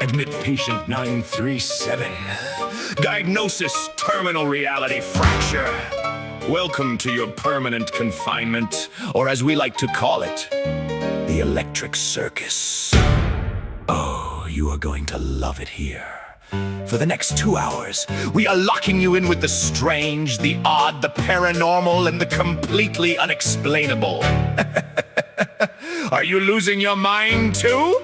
Admit patient 937. Diagnosis, terminal reality fracture. Welcome to your permanent confinement, or as we like to call it, the electric circus. Oh, you are going to love it here. For the next 2 hours, we are locking you in with the strange, the odd, the paranormal, and the completely unexplainable. Are you losing your mind too?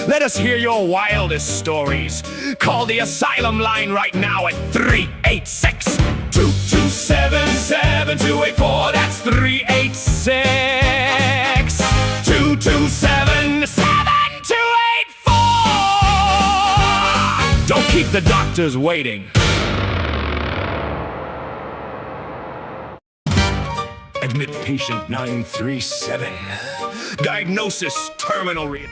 Let us hear your wildest stories. Call the asylum line right now at 386-227-7284. That's 386-227-7284. Don't keep the doctors waiting. Admit patient 937. Diagnosis, terminal reality.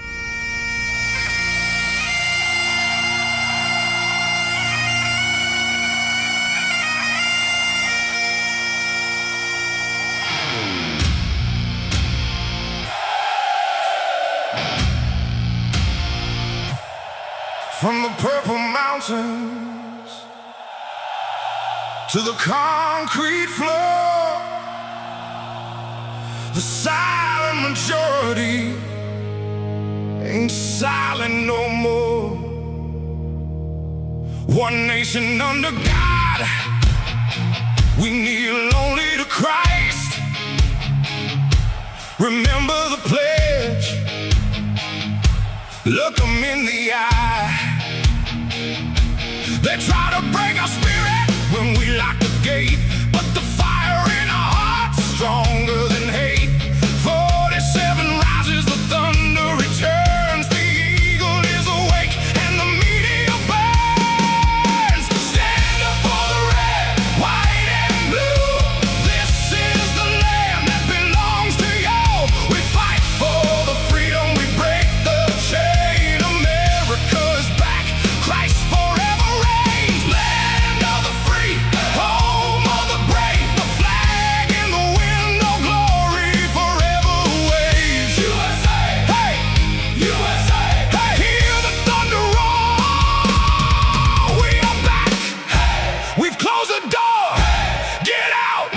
From the purple mountains to the concrete floor, the silent majority ain't silent no more. One nation under God, we kneel only to Christ. Remember the pledge, look them in the eye. They try to break our spirit when we lock the gate, but the fire in our hearts is stronger than hate. 47 rises, the thunder returns, the eagle is awake and the meteor burns. Stand up for the red, white and blue. This is the land that belongs to you. We fight for the freedom, we break the chain. America is back, Christ forever reigns. Land of the free, home of the brave, the flag in the wind, no glory forever waves. USA, hey, USA, hey, hear the thunder roar. We are back, hey, we've closed the door, hey, get out.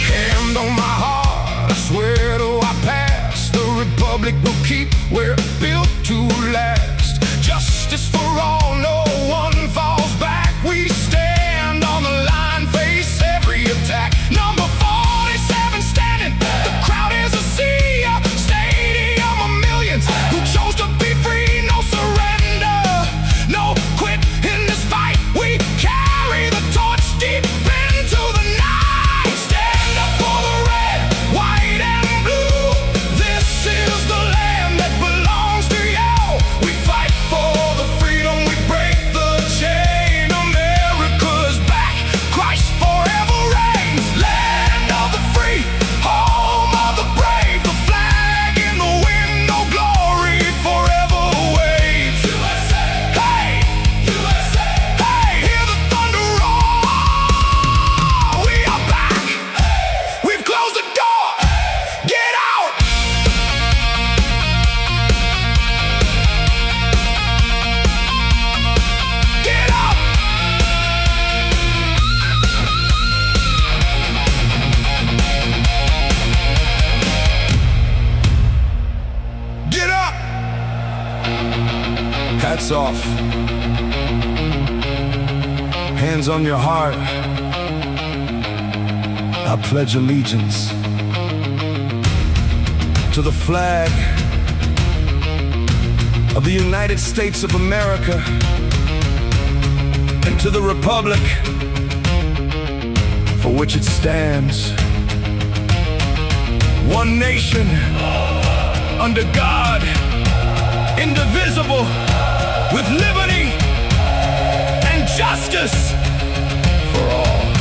Hand on my heart, I swear to our past, the republic will keep, we're built to last. Justice for all, no one falls back. We stand on the line, face every attack. Number 47 standing, the crowd is a sea, a stadium of millions who chose to be free. No surrender, no quit in this fight. We carry the torch deep into the night. Stand up for the red, white and blue. This is the land that belongs to you. We fight for the freedom, we break the chain. America's back, Christ forever reigns. Land of the free, home of the brave, the flag in the wind, no glory forever waves. USA, hey, USA, hey, hear the thunder roar. We are back, we've closed the door, get out. Get out. Get up. Hats off. Hands on your heart. I pledge allegiance to the flag of the United States of America and to the republic for which it stands, one nation under God, indivisible, with liberty and justice for all.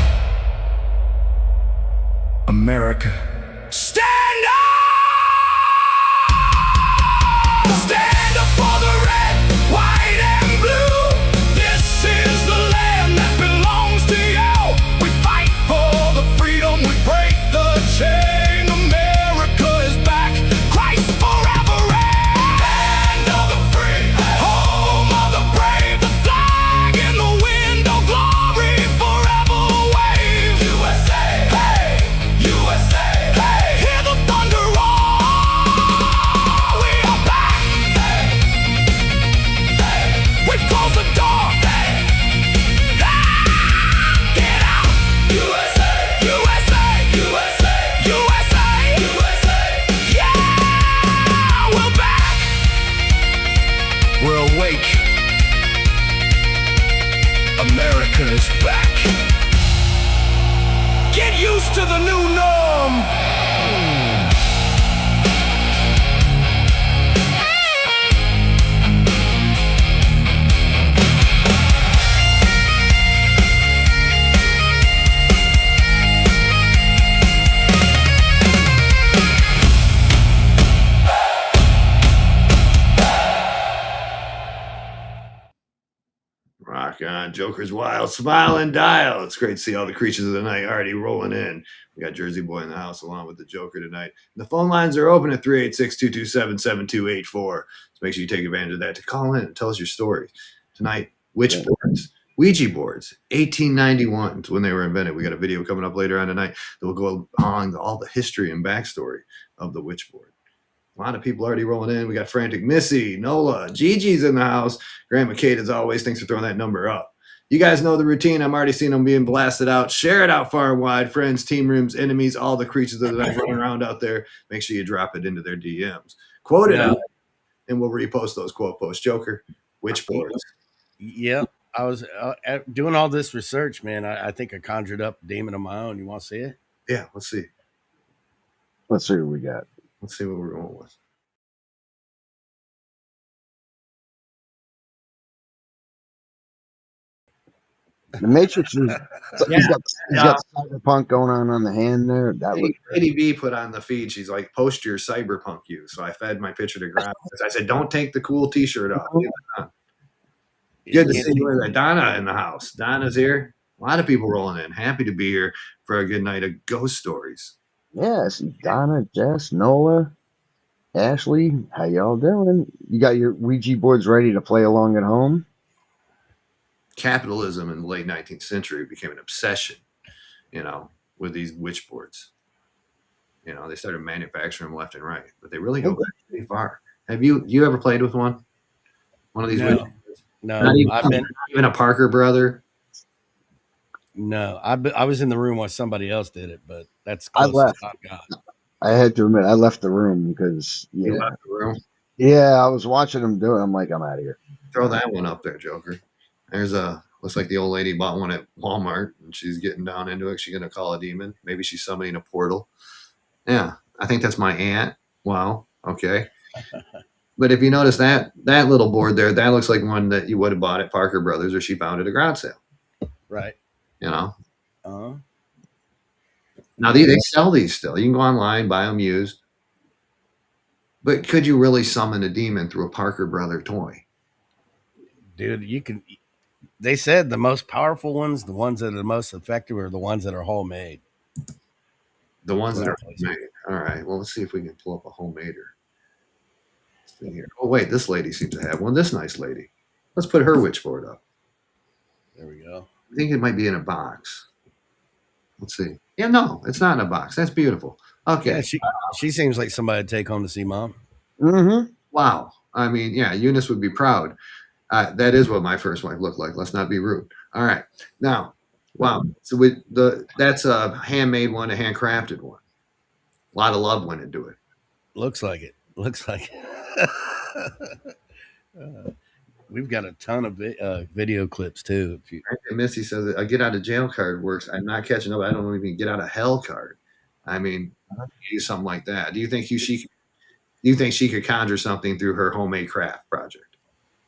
America. Stand up! Stand up for the red, white and blue. This is the land that belongs to you. We fight for the freedom, we break the chain. America. used to the new norm. Rock on, Joker's Wild, Smile and Dial. It's great to see all the creatures of the night already rolling in. We got Jersey Boy in the house along with the Joker tonight. The phone lines are open at 386-227-7284. So make sure you take advantage of that to call in and tell us your story. Tonight, witch boards, Ouija boards, 1891 is when they were invented. We got a video coming up later on tonight that will go on all the history and backstory of the witch board. A lot of people already rolling in. We got Frantic Missy, Nola, Gigi's in the house. Grant McCade, as always, thanks for throwing that number up. You guys know the routine. I'm already seeing them being blasted out. Share it out far and wide. Friends, team rooms, enemies, all the creatures that are running around out there. Make sure you drop it into their DMs. Quote it out, and we'll repost those quote posts. Joker, witch boards. Yeah, I was doing all this research, man. I think I conjured up a demon of my own. You want to see it? Yeah, let's see. Let's see what we got. Let's see what we're going with. The Matrix is he's got cyberpunk going on the hand there. That looks Lady V put on the feed. She's like, "Post your cyberpunk you." So I fed my picture to Grant. I said, "Don't take the cool T-shirt off." Good to see you. Donna in the house. Donna's here. A lot of people rolling in. Happy to be here for a good night of ghost stories. Yes, Donna, Jess, Nola, Ashley, how y'all doing? You got your Ouija boards ready to play along at home? Capitalism in the late 19th century became an obsession, with these witch boards. They started manufacturing them left and right, but they really go back pretty far. Have you ever played with one? One of these witch boards? No, not even a Parker brother. No, I was in the room while somebody else did it, but that's close. I left. I've got. I had to admit, I left the room because You left the room? Yeah, I was watching them do it. I'm like, I'm out of here. Throw that one up there, Joker. There's looks like the old lady bought one at Walmart and she's getting down into it. She's going to call a demon. Maybe she's summoning a portal. Yeah, I think that's my aunt. Wow. Okay. But if you notice that little board there, that looks like one that you would have bought at Parker Brothers or she found at a garage sale. Right. Now they sell these still. You can go online, buy them used. But could you really summon a demon through a Parker Brother toy? Dude, you can. They said the most powerful ones, the ones that are the most effective, are the ones that are homemade. The ones that are homemade. All right. Well, let's see if we can pull up a homemader. Let's see here. Oh, wait. This lady seems to have one. This nice lady. Let's put her witch board up. There we go. I think it might be in a box. Let's see. Yeah, no, it's not in a box. That's beautiful. Okay. Yeah, she seems like somebody to take home to see mom. Mm-hmm. Wow. I mean, yeah, Eunice would be proud. That is what my first wife looked like. Let's not be rude. All right. Now, wow. So that's a handmade one, a handcrafted one. A lot of love went into it. Looks like it. We've got a ton of video clips too. Missy says a get out of jail card works. I'm not catching up. I don't even get out of hell card. I mean, use something like that. Do you think she could conjure something through her homemade craft project?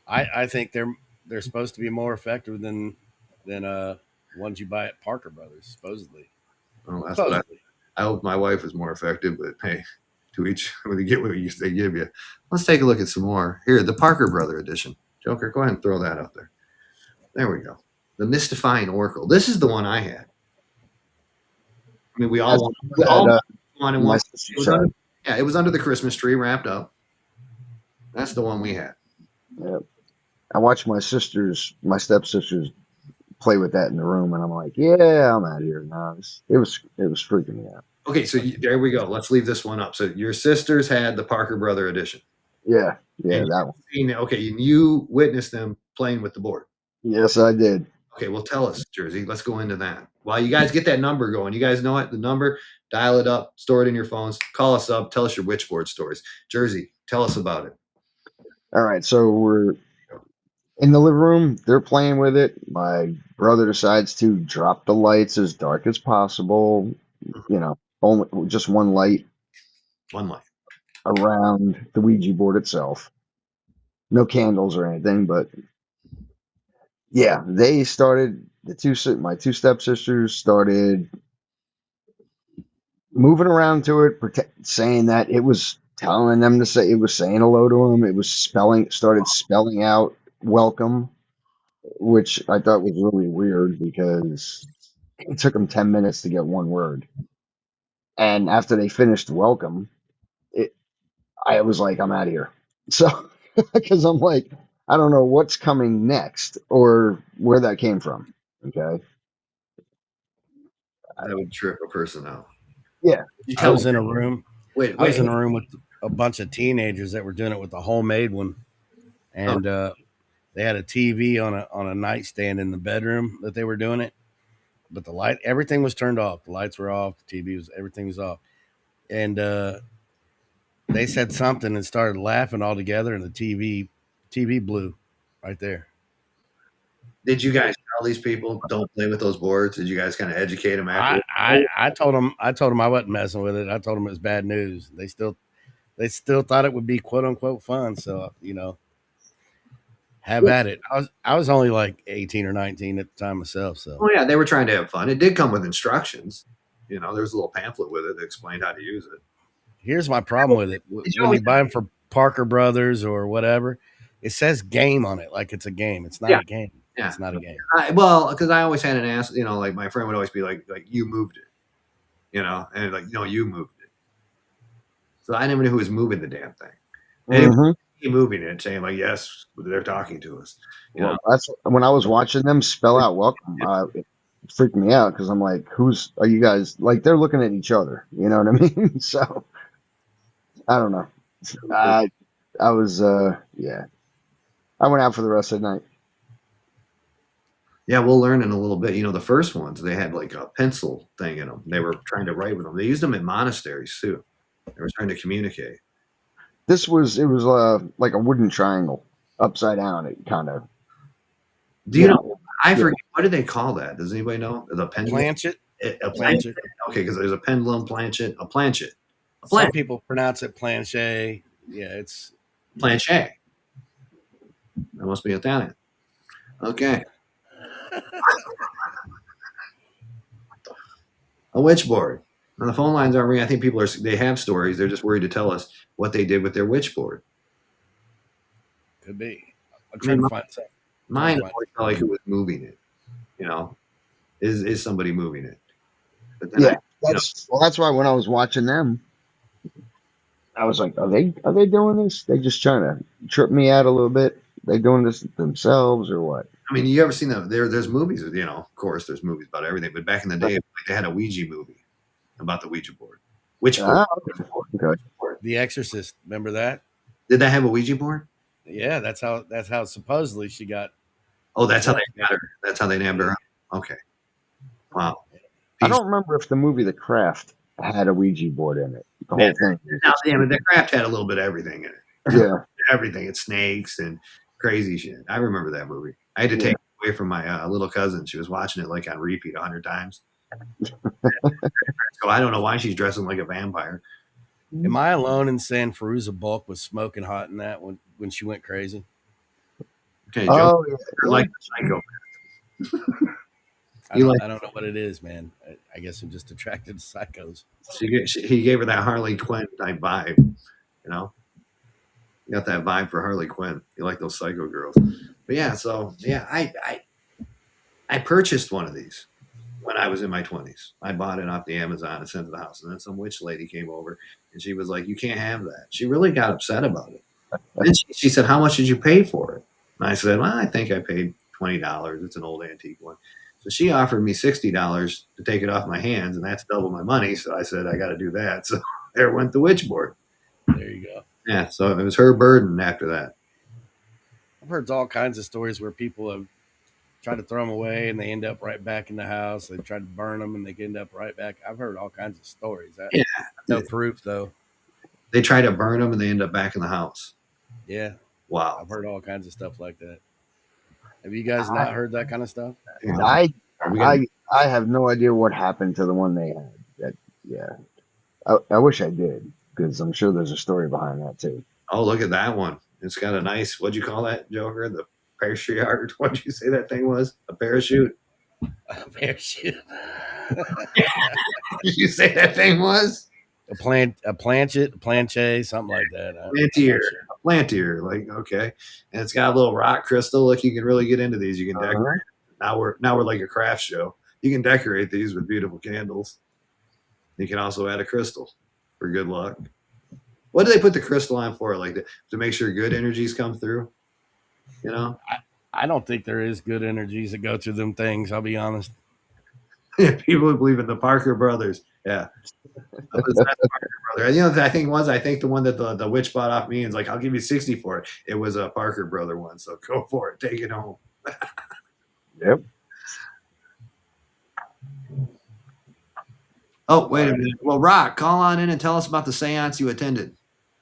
I think they're supposed to be more effective than ones you buy at Parker Brothers, supposedly. Well, that's what I hope my wife is more effective, but hey, to each when you get what they give you. Let's take a look at some more. Here, the Parker Brother edition. Joker, go ahead and throw that up there. There we go. The Mystifying Oracle. This is the one I had. I mean, we all wanted one. It was under the Christmas tree, wrapped up. That's the one we had. Yep. I watched my stepsisters play with that in the room, and I'm like, yeah, I'm out of here now. It was freaking me out. Okay, so there we go. Let's leave this one up. So your sisters had the Parker Brother edition. Yeah, that one. Okay, and you witnessed them playing with the board. Yes, I did. Okay, well, tell us, Jersey. Let's go into that. While you guys get that number going, you guys know it, the number, dial it up, store it in your phones, call us up, tell us your witchboard stories. Jersey, tell us about it. All right, so we're in the living room. They're playing with it. My brother decides to drop the lights as dark as possible. You know, only just one light One light. around the Ouija board itself. No candles or anything, but yeah, they started my two stepsisters started moving around to it, saying that it was telling them to say, it was saying hello to them. It was started spelling out welcome, which I thought was really weird because it took them 10 minutes to get one word. And after they finished welcome, it, I was like, I'm out of here. So, because I'm like, I don't know what's coming next or where that came from. Okay. That would trip a person out. Yeah. You I tell was them, in a room. wait, I was in wait. a room with a bunch of teenagers that were doing it with the homemade one, Oh, and they had a TV on a nightstand in the bedroom that they were doing it. But the light, everything was turned off. The lights were off. The TV was, everything was off. And they said something and started laughing all together, and the TV blew right there. did you guys tell these people don't play with those boards? Did you guys kind of educate them I, afterwards? I I told them I wasn't messing with it. I told them it was bad news. They still thought it would be quote unquote fun. So have at it. I was only like 18 or 19 at the time myself. So Oh yeah, they were trying to have fun. It did come with instructions. There's a little pamphlet with it that explained how to use it. here's my problem with it. Did you When always? you buy them for Parker Brothers or whatever, it says game on it like it's a game. It's not Yeah, a game. yeah. It's not a game. Well, because I always had an ass. Like my friend would always be like you moved it. And like no, you moved it. So I never knew who was moving the damn thing. And Hmm. he moving it, saying like yes, they're talking to us. You know. Well, that's when I was watching them spell out welcome. It freaked me out because I'm like, are you guys like? They're looking at each other. You know what I mean? So I don't know. I was, yeah. I went out for the rest of the night. Yeah, we'll learn in a little bit. The first ones they had like a pencil thing in them. They were trying to write with them. They used them in monasteries too. They were trying to communicate. It was like a wooden triangle upside down. It kind of, Do you you know? know, I yeah. forget what do they call that? Does anybody know? The pendulum. Planchet. A planchet. Planchet. Okay, because there's a pendulum, planchet, a planchet, a Some planchet, people pronounce it planchet. Yeah, it's planchet. That must be Italian. Okay, a witchboard. And the phone lines aren't ringing. I think people they have stories. They're just worried to tell us what they did with their witchboard. could be. I'm I mean, trying to find some. mine always felt like who was moving it. You know, is somebody moving it? But then Yeah. That's why when I was watching them, I was like, are they doing this? They just trying to trip me out a little bit. They doing this themselves or what? I mean, you ever seen there's movies, of course there's movies about everything, but back in the day, like they had a Ouija movie about the Ouija board. Which board? Ah, okay. The Exorcist. Remember that? Did that have a Ouija board? Yeah, that's how supposedly she got. Oh, that's how they got her. That's how they named her. Okay. Wow. I don't remember if the movie The Craft had a Ouija board in it. The whole thing. Now, the craft had a little bit of everything in it. Yeah. Everything. It's snakes and crazy shit. I remember that movie. I had to take it away from my little cousin. She was watching it like on repeat 100 times. So I don't know why she's dressing like a vampire. Am I alone in saying Feruza Bulk was smoking hot in that when she went crazy? Okay, Joe, Oh, yeah. like psycho. I don't know what it is, man. I guess I'm just attracted to psychos. He gave her that Harley Quinn type vibe. You got that vibe for Harley Quinn. You like those psycho girls. But yeah, so yeah, I purchased one of these when I was in my 20s. I bought it off the Amazon and sent it to the house. And then some witch lady came over and she was like, you can't have that. She really got upset about it. Then she said, how much did you pay for it? And I said, well, I think I paid $20. It's an old antique one. So she offered me $60 to take it off my hands, and that's double my money. So I said, I got to do that. So there went the witch board. There you go. Yeah, so it was her burden after that. I've heard all kinds of stories where people have tried to throw them away and they end up right back in the house. They've tried to burn them and they end up right back. I've heard all kinds of stories. Yeah. No proof, though. They try to burn them and they end up back in the house. Yeah. Wow. I've heard all kinds of stuff like that. Have you guys not heard that kind of stuff? I have no idea what happened to the one they had. Yeah, I wish I did because I'm sure there's a story behind that too. Oh, look at that one. It's got a nice, what'd you call that, Joker? The parachute? What'd you say that thing was? A parachute? Parachute. Did you say that thing was? A planche, something like that. I'm Plantier. not sure. A plantier. Like, okay. And it's got a little rock crystal. Look, you can really get into these. You can decorate. Uh-huh. Now we're like a craft show. You can decorate these with beautiful candles. You can also add a crystal for good luck. What do they put the crystal on for? Like to make sure good energies come through? You know? I don't think there is good energies that go through them things. I'll be honest. People who believe in the Parker brothers. Yeah. A possessed Parker brother. You know, I think the one that the witch bought off me and is like, I'll give you 60 for it. It was a Parker brother one. So go for it. Take it home. Yep. Oh, wait a minute. Well, Rock, call on in and tell us about the seance you attended.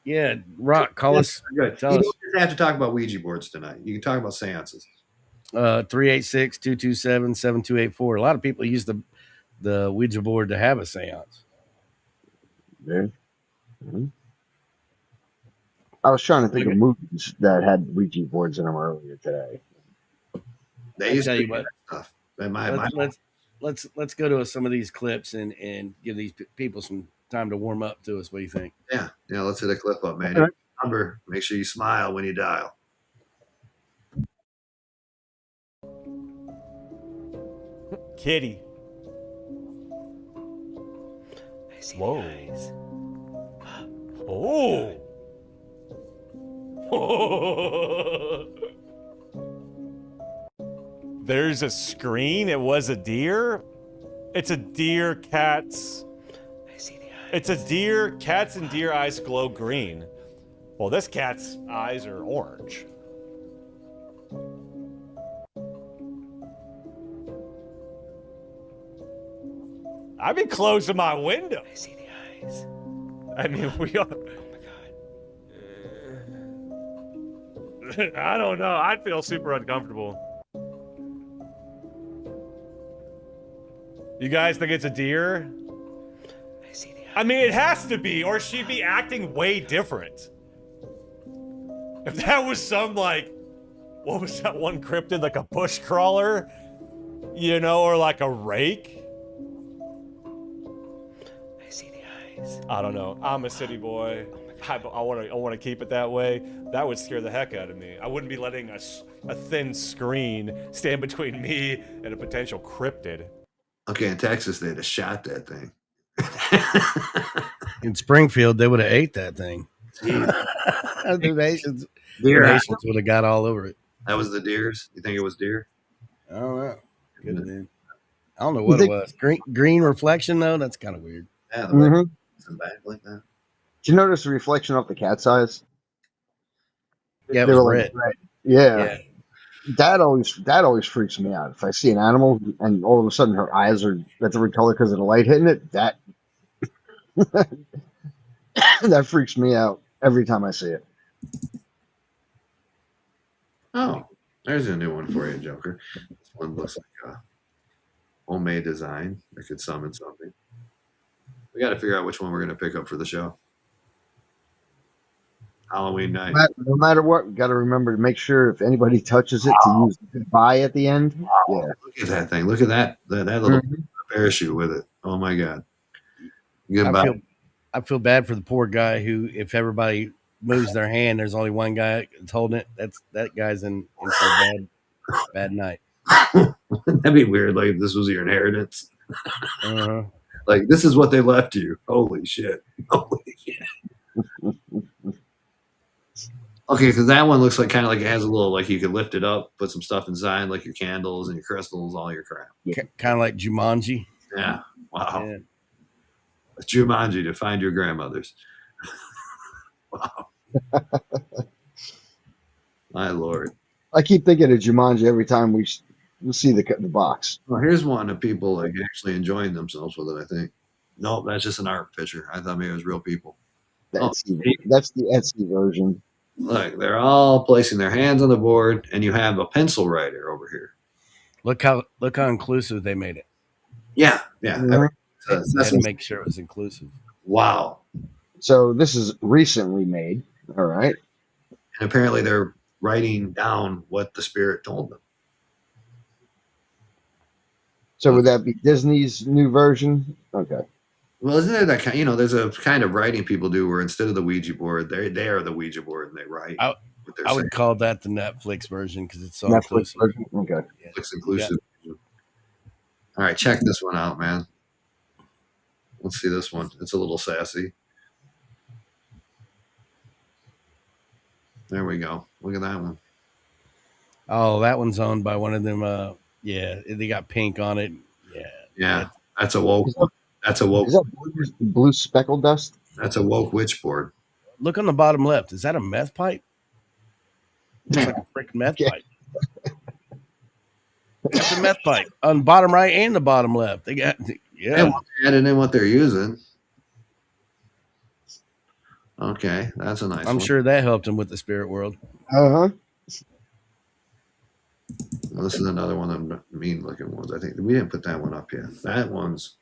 Yeah, Rock, call us. Good. Tell You us. don't just have to talk about Ouija boards tonight. You can talk about seances. 386-227-7284. A lot of people use the Ouija board to have a seance. Yeah. Mhm. I was trying to think of movies that had Ouija boards in them earlier today. They I used tell to you do what, that stuff. And my let's go to some of these clips and give these people some time to warm up to us. What do you think? yeah, let's hit a clip up, man. All right. Number, make sure you smile when you dial. Kitty. Whoa. Oh. There's a screen. It was a deer. It's a deer. Cats. It's a deer. Cats and deer eyes glow green. Well, this cat's eyes are orange. I've been closing my window. I see the eyes. I mean, we are. I don't know. I'd feel super uncomfortable. You guys think it's a deer? I see the eyes. I mean, it has to be, or she'd be acting way different. If that was some, like, what was that one cryptid? Like a bush crawler? You know, or like a rake? I see the eyes. I don't know. I'm a city boy. I want to keep it that way. That would scare the heck out of me. I wouldn't be letting a thin screen stand between me and a potential cryptid. Okay, in Texas, they'd have shot that thing. In Springfield, they would have ate that thing. The Haitians would have got all over it. That was the deers? You think it was deer? I don't know. Could have been. I don't know what it was. Green reflection though. That's kind of weird. Yeah, the way Mhm. it's back like that. Did you notice the reflection off the cat's eyes? Yeah, it They was were red. like red. Yeah. Yeah. That always freaks me out. If I see an animal and all of a sudden her eyes are a different color because of the light hitting it, that that freaks me out every time I see it. Oh, there's a new one for you, Joker. This one looks like a homemade design that could summon something. We got to figure out which one we're going to pick up for the show. Halloween night. No matter what, we got to remember to make sure if anybody touches it to use the goodbye at the end. Yeah. Look at that thing. Look at that little parachute with it. Oh my God. Goodbye. I feel bad for the poor guy who, if everybody moves their hand, there's only one guy that's holding it. That guy's in for a bad night. That'd be weird. Like if this was your inheritance. Uh-huh. Like this is what they left you. Holy shit. Holy shit. Okay, because that one looks like kind of like it has a little like you could lift it up, put some stuff inside, like your candles and your crystals, all your crap. Kind of like Jumanji. Yeah. Wow. Yeah. Jumanji to find your grandmothers. Wow. My Lord. I keep thinking of Jumanji every time we see the box. Well, here's one of people like actually enjoying themselves with it, I think. Nope, that's just an art picture. I thought maybe it was real people. That's the Etsy version. Look, they're all placing their hands on the board, and you have a pencil writer over here. Look how inclusive they made it. Yeah. Mhm. They So had to make sure it was inclusive. wow. So this is recently made. All right. And apparently they're writing down what the spirit told them. So would that be Disney's new version? Okay. Well, isn't there that kind? There's a kind of writing people do where instead of the Ouija board, they are the Ouija board and they write I, what they're I saying. would call that the Netflix version because it's so Netflix inclusive. version. Okay. It's inclusive. All right, check this one out, man. Let's see this one. It's a little sassy. There we go. Look at that one. Oh, that one's owned by one of them. Yeah, they got pink on it. Yeah, Yeah, that's a woke. That's a woke. Is that blue speckle dust? That's a woke witch board. Look on the bottom left. Is that a meth pipe? Looks like a freaking meth Yeah. pipe. That's a meth pipe on the bottom right and the bottom left. They got And what they added in what they're using. Okay, that's a nice I'm one. sure that helped him with the spirit world. Uh huh. Well, this is another one of the mean looking ones. I think we didn't put that one up yet. That one's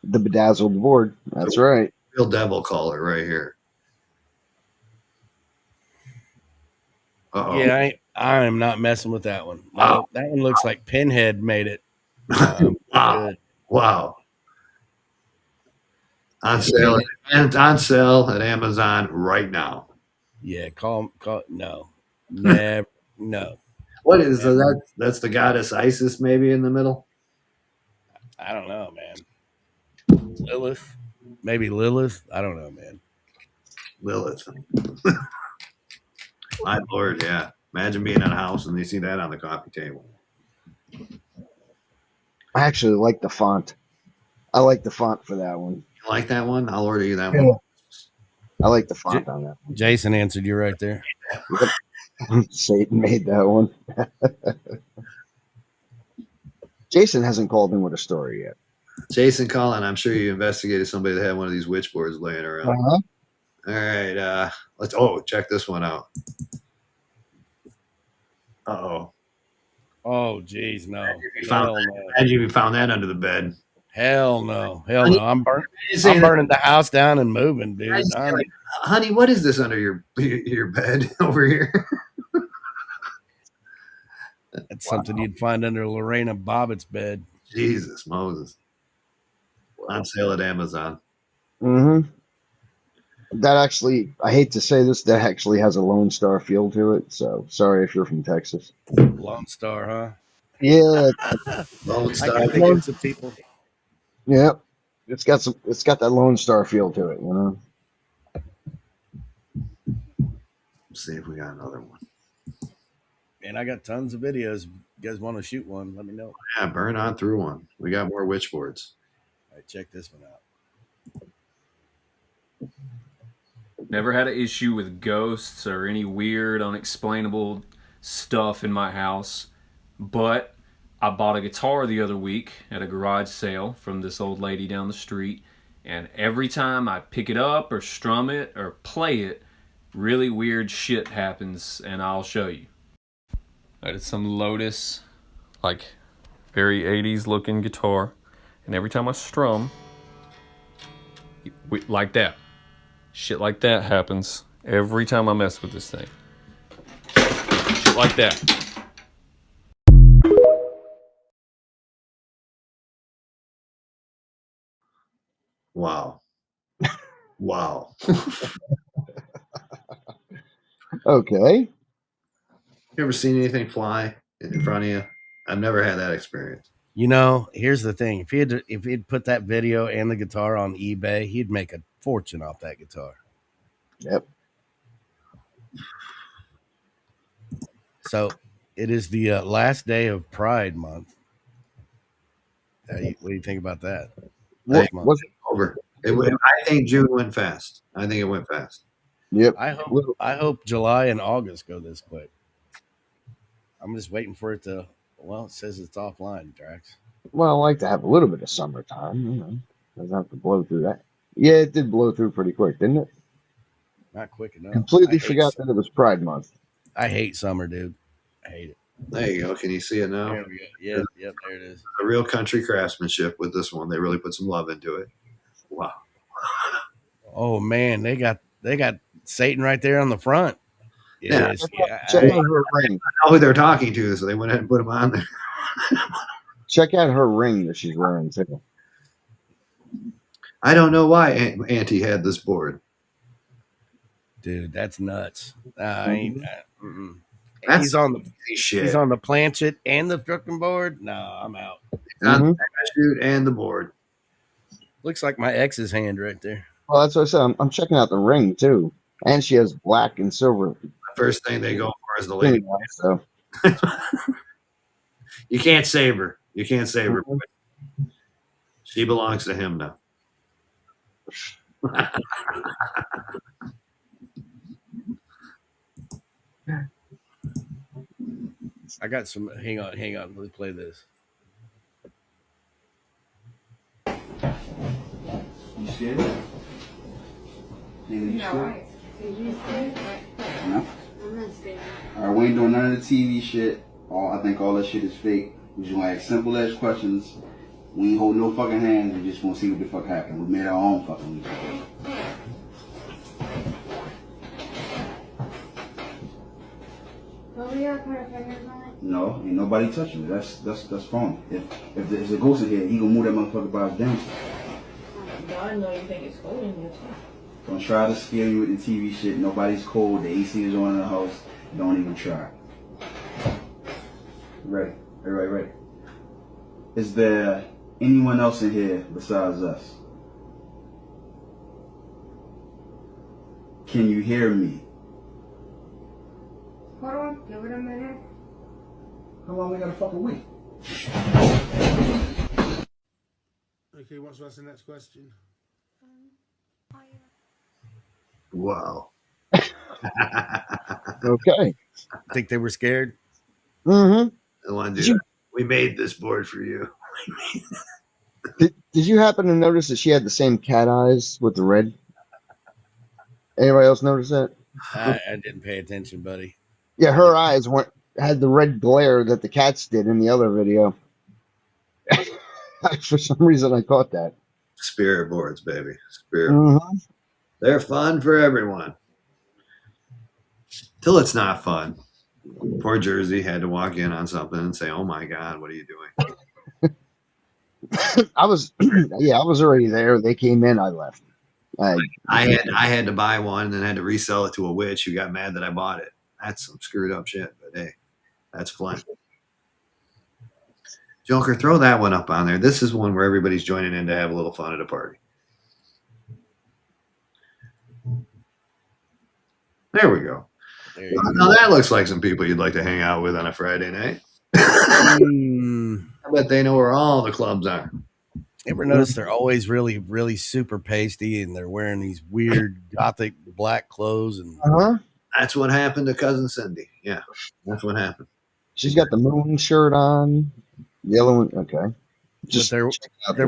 The bedazzled board. That's right. real devil color right here. Uh-oh. Yeah, I am not messing with that one. No, Wow. that one looks like Pinhead made it. Wow. Good. Wow. On sale and on sale at Amazon right now. Yeah, call no, never, no. What is that? That's the goddess Isis maybe in the middle? I don't know, man. Lilith, maybe Lilith. I don't know, man. Lilith. My lord, yeah. Imagine being in a house and you see that on the coffee table. I actually like the font. I like the font for that one. You like that one? I'll order you that Yeah. one. I like the font on that Jason answered you right there. one. Satan made that one. Jason hasn't called in with a story yet. Jason Collin, I'm sure you investigated somebody that had one of these witch boards laying around. Uh-huh. All right, let's check this one out. Uh-oh. Oh, geez, no. You Hell found, no. imagine if you found that under the bed. Hell no. Hell no. I'm Say that- burning the house down and moving, dude. I say, like, honey, what is this under your bed over here? That's something you'd find under Lorena Bobbitt's bed. Jesus, Moses. On sale at Amazon. Mm-hmm. That actually, I hate to say this, that actually has a Lone Star feel to it. So sorry if you're from Texas. Lone Star, huh? Yeah, Lone I Star. can think of some people. yeah. It's got that Lone Star feel to it, you know. Let's see if we got another one. And I got tons of videos. If you guys want to shoot one, let me know. Yeah, burn on through one. We got more witch boards. All right, check this one out. Never had an issue with ghosts or any weird, unexplainable stuff in my house. But I bought a guitar the other week at a garage sale from this old lady down the street. And every time I pick it up or strum it or play it, really weird shit happens, and I'll show you. That is some Lotus, like very 80s looking guitar. And every time I strum, like that. Shit like that happens every time I mess with this thing. Shit like that. Wow. Wow. Okay. You ever seen anything fly in front of you? I've never had that experience. You know, here's the thing. If he'd put that video and the guitar on eBay, he'd make a fortune off that guitar. Yep. So it is the last day of Pride Month. What do you think about that? What month. was it? Over. I think June went fast. I think it went fast. Yep. I hope July and August go this quick. I'm just waiting for it to. Well, it says it's offline, Drax. Well, I like to have a little bit of summertime, you know. Doesn't have to blow through that. Yeah, it did blow through pretty quick, didn't it? Not quick enough. Completely forgot that it was Pride Month. I hate summer, dude. I hate it. There you go. Can you see it now? There we go. Yep, yep, there it is. A real country craftsmanship with this one. They really put some love into it. Wow. Oh man, they got Satan right there on the front. Yeah. Yes, Check out her ring. I know who they're talking to, so they went ahead and put them on there. Check out her ring that she's wearing too. I don't know why Auntie had this board. dude, that's nuts. I ain't. That's He's on the easy shit. he's on the planchet and the fucking board. No, I'm out. On the parachute and the board. Looks like my ex's hand right there. Well, that's what I said. I'm checking out the ring too, and she has black and silver. The first thing they go for is the lady. So you can't save her. You can't save her. She belongs to him now. I got some. Hang on. Let me play this. You scared? Nigga, you scared? No. I'm not scared. Alright, we ain't doing none of the TV shit. I think all that shit is fake. We just gonna ask simple ass questions. We ain't hold no fucking hands. We just gonna see what the fuck happened. We made our own fucking music. Well, we gotta put our fingers on it. No, ain't nobody touching it. That's phony. If there's a ghost in here, he gonna move that motherfucker by his damn self. God know you think it's cold in here too. Don't try to scare you with the TV shit. Nobody's cold. The AC is on in the house. Don't even try. Ready. Everybody ready? Is there anyone else in here besides us? Can you hear me? Hold on, give it a minute. How long we gotta fucking wait? Okay, what's the next question? Wow. okay. Think they were scared? Mm-hmm. I want to do that. We made this board for you. Did you happen to notice that she had the same cat eyes with the red? Anybody else notice that? I didn't pay attention, buddy. Yeah, her eyes had the red glare that the cats did in the other video. For some reason, I caught that. Spirit boards, baby. Spirit. Mm-hmm. They're fun for everyone. Till it's not fun. Poor Jersey had to walk in on something and say, "Oh my God, what are you doing?" I was already there. They came in, I left. I had to buy one and then had to resell it to a witch who got mad that I bought it. That's some screwed up shit, but hey, that's fun. Joker, throw that one up on there. This is one where everybody's joining in to have a little fun at a party. There we go. Now that looks like some people you'd like to hang out with on a Friday night. I bet they know where all the clubs are. Ever notice they're always really, really super pasty and they're wearing these weird gothic black clothes? And that's what happened to Cousin Cindy. Yeah, that's what happened. She's got the moon shirt on, yellow one. Okay, just they're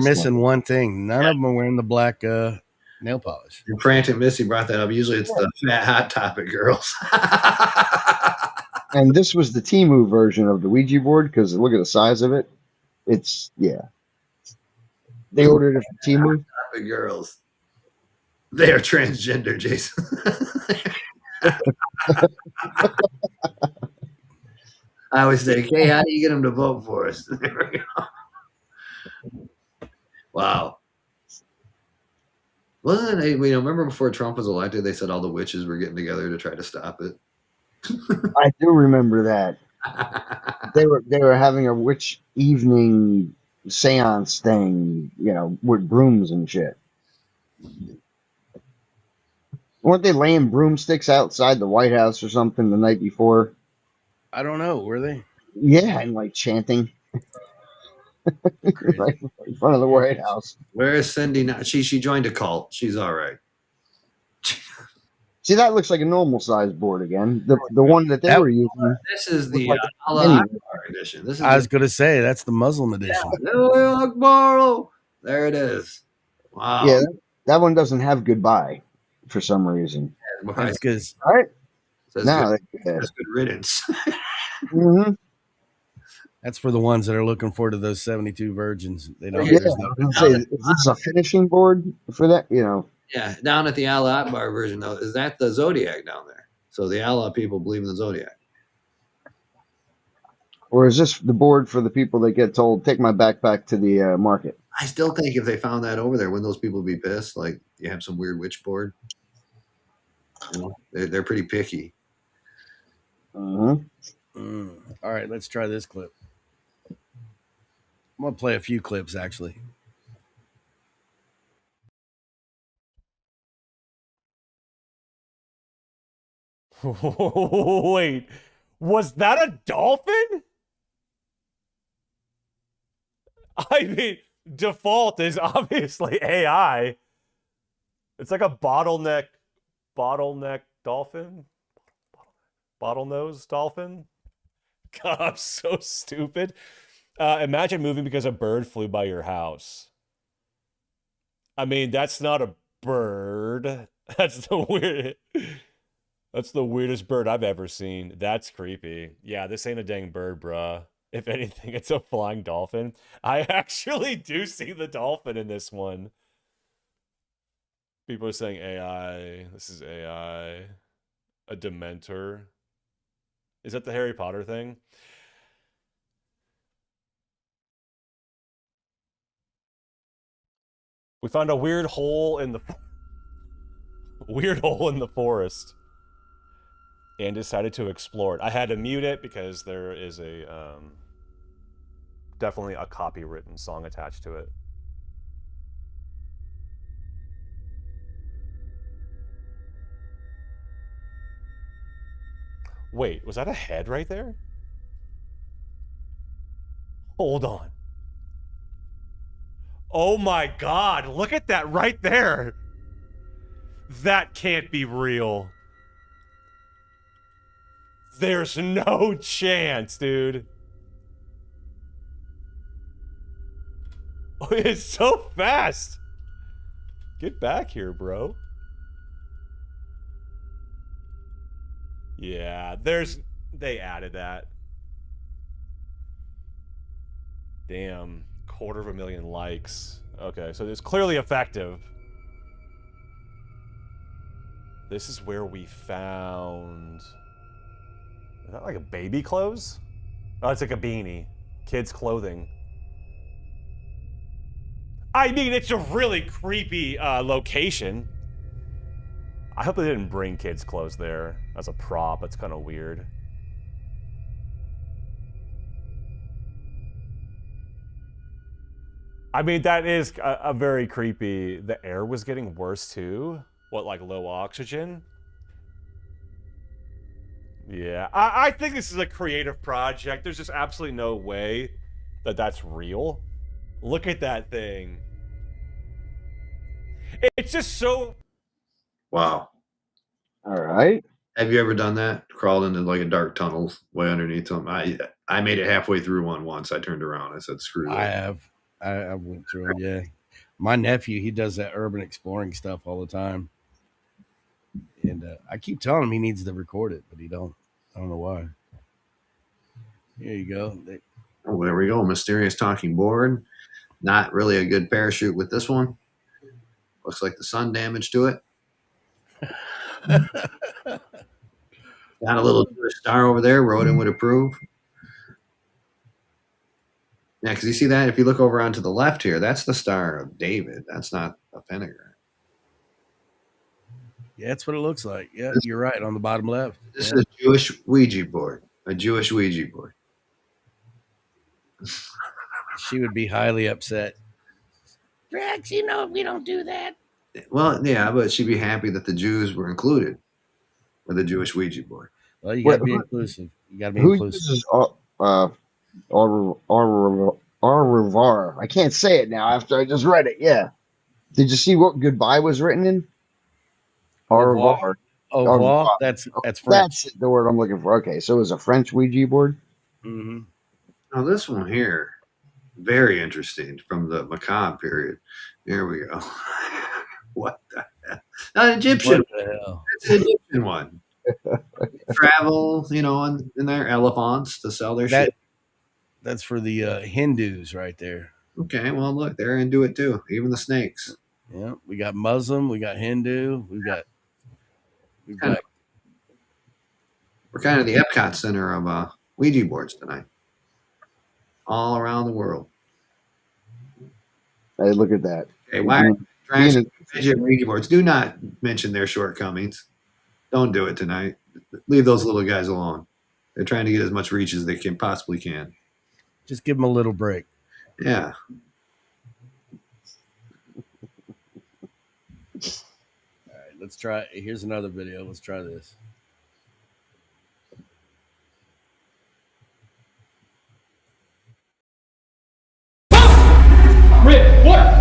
missing one thing. None of them are wearing the black nail polish. And Frantic Missy brought that up. Usually it's the fat hot topic girls. And this was the Temu version of the Ouija board because look at the size of it. It's They ordered it from Temu. Hot topic girls. They are transgender, Jason. I always say, "Hey, how do you get them to vote for us?" There we go. Wow. Wasn't it? Remember before Trump was elected, they said all the witches were getting together to try to stop it. I do remember that. They were having a witch evening seance thing, with brooms and shit. Weren't they laying broomsticks outside the White House or something the night before? I don't know. Were they? Yeah, and chanting right in front of the White House. Where is Cindy now? She joined a cult. She's all right. See, that looks like a normal size board again. The one that they were using. This is the Allah edition. This is I was going to say that's the Muslim edition. There it is. Wow. Yeah, that one doesn't have goodbye for some reason. That's because all right. Says No, good riddance. Mm-hmm. That's for the ones that are looking forward to those 72 virgins. They don't. Yeah, There's I no. was gonna say, is this a finishing board for that? Yeah, down at the Allah Akbar version though, is that the Zodiac down there? So the Allah people believe in the Zodiac. Or is this the board for the people that get told, take my backpack to the market? I still think if they found that over there, wouldn't those people be pissed? Like you have some weird witch board. You know, they're pretty picky. Uh-huh. All right, let's try this clip. I'm gonna play a few clips actually. Wait, was that a dolphin? I mean, default is obviously AI. It's like a bottleneck dolphin? Bottlenose dolphin? God, I'm so stupid. Imagine moving because a bird flew by your house. I mean, that's not a bird. That's the weirdest bird I've ever seen. That's creepy. Yeah, this ain't a dang bird, bruh. If anything, it's a flying dolphin. I actually do see the dolphin in this one. People are saying AI. This is AI. A Dementor. Is that the Harry Potter thing? We found a weird hole in the forest and decided to explore it. I had to mute it because there is a definitely a copywritten song attached to it. Wait, was that a head right there? Hold on. Oh my God, look at that right there. That can't be real. There's no chance, dude. Oh, it's so fast. Get back here, bro. Yeah, they added that. Damn, 250,000 likes. Okay, so it's clearly effective. This is where we found... Is that like a baby clothes? Oh, it's like a beanie. Kids' clothing. I mean, it's a really creepy location. I hope they didn't bring kids' clothes there as a prop. That's kind of weird. I mean, that is a very creepy... The air was getting worse, too? What, like low oxygen? Yeah, I think this is a creative project. There's just absolutely no way that that's real. Look at that thing. It's just so... Wow. All right. Have you ever done that? Crawled into like a dark tunnel way underneath something? I made it halfway through one once. I turned around. I said, "Screw that." I have. I went through it. Yeah, my nephew, he does that urban exploring stuff all the time, and I keep telling him he needs to record it, but he don't. I don't know why. Here you go. Oh, there we go. Mysterious talking board. Not really a good parachute with this one. Looks like the sun damage to it. Got a little star over there. Rodin would approve. Yeah, because you see that if you look over onto the left here, that's the Star of David. That's not a pentagram. Yeah, that's what it looks like. Yeah, you're right on the bottom left. This is a Jewish Ouija board. A Jewish Ouija board. She would be highly upset. Drax, you know we don't do that. Well, yeah, but she'd be happy that the Jews were included with the Jewish Ouija board. Well, you got to be inclusive. You got to be Who inclusive. uses Aurivar? I can't say it now after I just read it. Yeah. Did you see what goodbye was written in? Aurivar. Oh, that's French. That's the word I'm looking for. Okay, so it was a French Ouija board. Mm-hmm. Now this one here, very interesting from the macabre period. Here we go. What the hell? An Egyptian. What the hell? It's an Egyptian one. Travel, in their elephants to sell their shit. That's for the Hindus right there. Okay, well, look, they're into it too. Even the snakes. Yeah, we got Muslim, we got Hindu, we've Kind got of, we're kind of the Epcot center of Ouija boards tonight, all around the world. Hey, look at that. Okay, We're why are being, you trying to being fidget Ouija boards? Do not mention their shortcomings. Don't do it tonight. Leave those little guys alone. They're trying to get as much reach as they can possibly can. just give them a little break. Yeah. All right, let's try. Here's another video. Let's try this. Riff, what?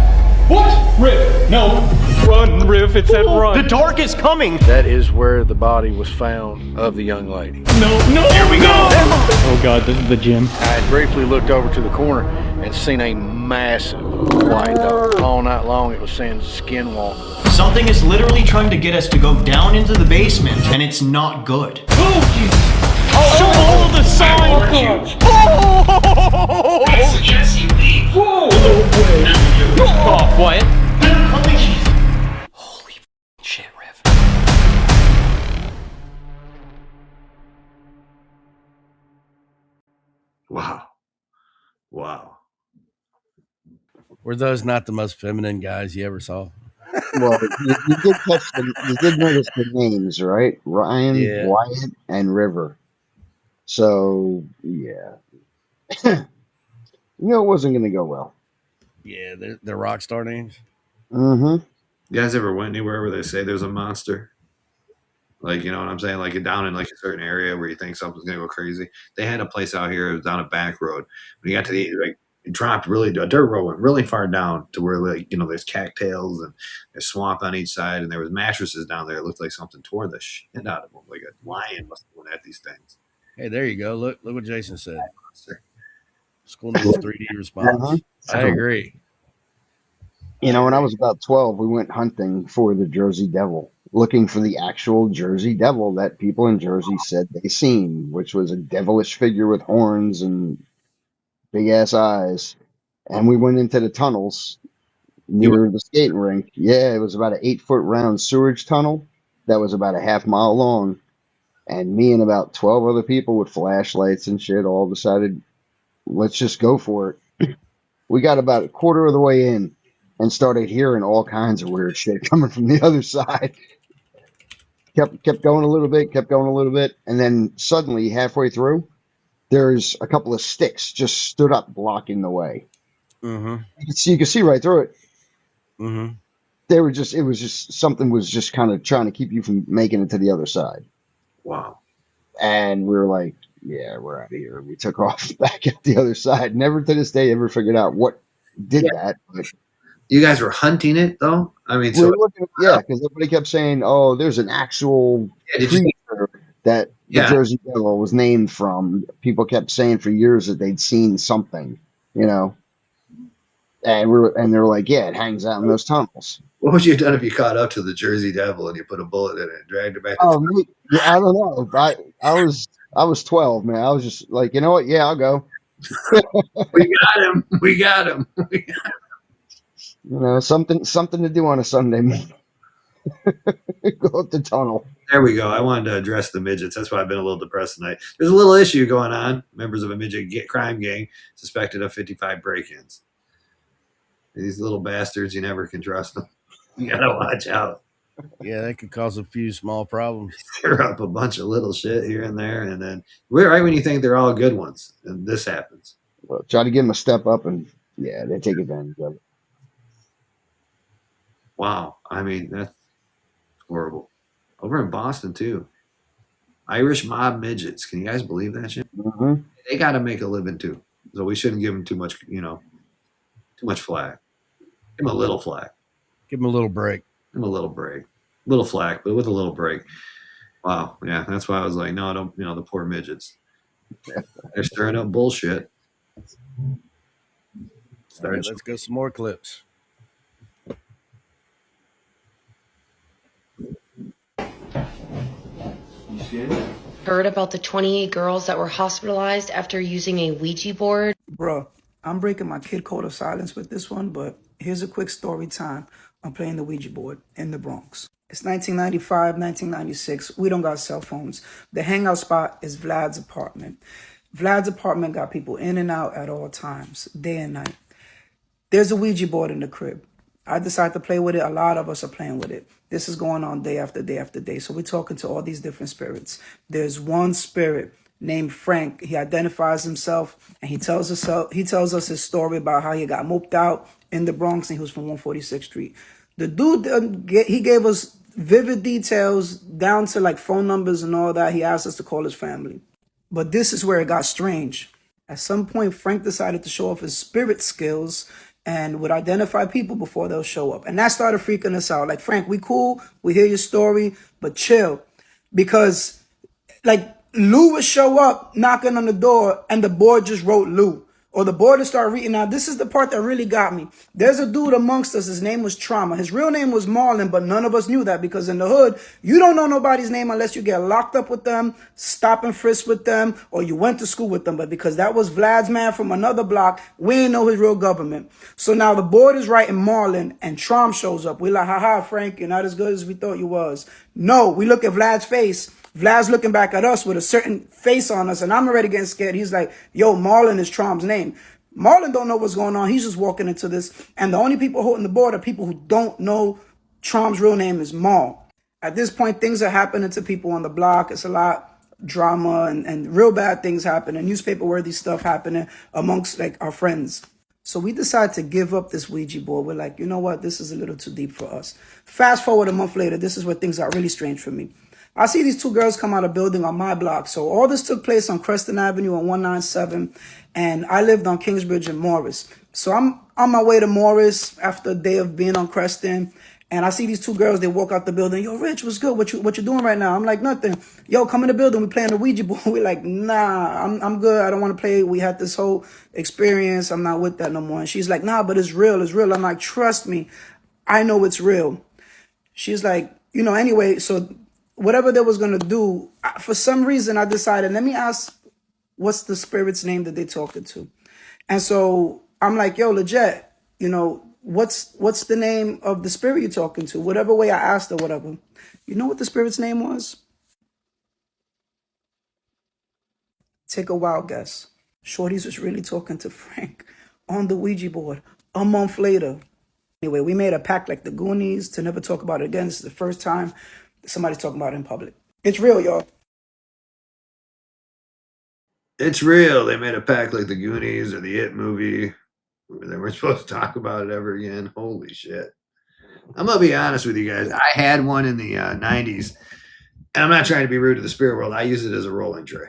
What? Riff, no. Run, Riff, it said run. The dark is coming. That is where the body was found of the young lady. No, here we go. Oh God, this is the gym. I had briefly looked over to the corner and seen a massive white dog. All night long it was saying skinwalker. Something is literally trying to get us to go down into the basement, and it's not good. Oh, Jesus. Show all of the signs. Oh! I suggest you leave. Whoa! No way. Oh, what? Holy shit, Rev. Wow. Wow. Were those not the most feminine guys you ever saw? well, you did catch them. You did notice the names, right? Ryan, Yeah. Wyatt, and River. So yeah, it wasn't going to go well. Yeah, they're rock star names. Mm-hmm. You guys ever went anywhere where they say there's a monster? Like, you know what I'm saying? Like down in like a certain area where you think something's gonna go crazy. They had a place out here. It was down a back road. When you got to the it dropped really a dirt road went really far down to where there's cattails and there's swamp on each side and there was mattresses down there. It looked like something tore the shit out of them. Like a lion must have went at these things. Hey, there you go. Look what Jason said. Monster. School needs 3D response. I agree. When I was about 12, we went hunting for the Jersey Devil, looking for the actual Jersey Devil that people in Jersey said they seen, which was a devilish figure with horns and big ass eyes. And we went into the tunnels near the skating rink. Yeah, it was about an 8-foot round sewage tunnel that was about a half mile long. And me and about 12 other people with flashlights and shit all decided, let's just go for it. We got about a quarter of the way in and started hearing all kinds of weird shit coming from the other side. Kept going a little bit, and then suddenly halfway through, there's a couple of sticks just stood up blocking the way. Mm-hmm. You can see right through it. Mm-hmm. It was just something was just kind of trying to keep you from making it to the other side. Wow. And we were like, yeah, we're out of here. We took off back at the other side. Never to this day ever figured out what did that. But you guys were hunting it though? I mean, we were looking, because everybody kept saying, "Oh, there's an actual creature that the Jersey Devil was named from." People kept saying for years that they'd seen something, and they were like, "Yeah, it hangs out in those tunnels." What would you have done if you caught up to the Jersey Devil and you put a bullet in it and dragged it back? Oh, I don't know. I was 12, man. I was just like, you know what? Yeah, I'll go. We got him. We got him. Something to do on a Sunday morning. Go up the tunnel. There we go. I wanted to address the midgets. That's why I've been a little depressed tonight. There's a little issue going on. Members of a midget crime gang suspected of 55 break-ins. These little bastards, you never can trust them. You gotta watch out. Yeah, that could cause a few small problems. Tear up a bunch of little shit here and there, and then we're right when you think they're all good ones, and this happens. Well, try to give them a step up, and yeah, they take advantage of it. Wow, I mean that's horrible. Over in Boston too, Irish mob midgets. Can you guys believe that shit? Mm-hmm. They got to make a living too, so we shouldn't give them too much, too much flack. Give them a little flack. Give them a little break. Give them a little break. Little flack, but with a little break. Wow, yeah, that's why I was like, no, don't. The poor midgets. They're stirring up bullshit. All right, let's go some more clips. You scared? heard about the 28 girls that were hospitalized after using a Ouija board? Bruh, I'm breaking my kid code of silence with this one, but here's a quick story time on playing the Ouija board in the Bronx. It's 1995, 1996. We don't got cell phones. The hangout spot is Vlad's apartment. Vlad's apartment got people in and out at all times, day and night. There's a Ouija board in the crib. I decided to play with it. A lot of us are playing with it. This is going on day after day after day. So we're talking to all these different spirits. There's one spirit named Frank. He identifies himself and he tells us his story about how he got moped out in the Bronx and he was from 146th Street. The dude, he gave us vivid details down to like phone numbers and all that. He asked us to call his family. But this is where it got strange. At some point, Frank decided to show off his spirit skills and would identify people before they'll show up. And that started freaking us out. Like, Frank, we cool, we hear your story, but chill. Because, like, Lou would show up knocking on the door and the board just wrote Lou. Or the board would start reading. Now, this is the part that really got me. There's a dude amongst us. His name was Trauma. His real name was Marlon, but none of us knew that because in the hood, you don't know nobody's name unless you get locked up with them, stop and frisk with them, or you went to school with them. But because that was Vlad's man from another block, we ain't know his real government. So now the board is writing Marlon and Traum shows up. We like, haha, Frank, you're not as good as we thought you was. No, we look at Vlad's face. Vlad's looking back at us with a certain face on us, and I'm already getting scared. He's like, yo, Marlon is Trom's name. Marlon don't know what's going on. He's just walking into this, and the only people holding the board are people who don't know Trom's real name is Mal. At this point, things are happening to people on the block. It's a lot drama and real bad things happening, newspaper-worthy stuff happening amongst like our friends. So we decided to give up this Ouija board. We're like, you know what? This is a little too deep for us. Fast forward a month later, this is where things got really strange for me. I see these two girls come out of building on my block. So all this took place on Creston Avenue on 197. And I lived on Kingsbridge and Morris. So I'm on my way to Morris after a day of being on Creston. And I see these two girls, they walk out the building. Yo, Rich, what's good? What you doing right now? I'm like, nothing. Yo, come in the building. We playing the Ouija board. We're like, nah, I'm good. I don't want to play. We had this whole experience. I'm not with that no more. And she's like, nah, but it's real. It's real. I'm like, trust me. I know it's real. She's like, anyway, so whatever they was going to do, for some reason, I decided, let me ask, what's the spirit's name that they talking to? And so I'm like, yo, legit, what's the name of the spirit you're talking to? Whatever way I asked her, whatever. You know what the spirit's name was? Take a wild guess. Shorty's was really talking to Frank on the Ouija board a month later. Anyway, we made a pact like the Goonies to never talk about it again. This is the first time somebody's talking about it in public. It's real, y'all. It's real. They made a pact like the Goonies or the It movie. They weren't supposed to talk about it ever again. Holy shit. I'm going to be honest with you guys. I had one in the 90s, and I'm not trying to be rude to the spirit world. I use it as a rolling tray.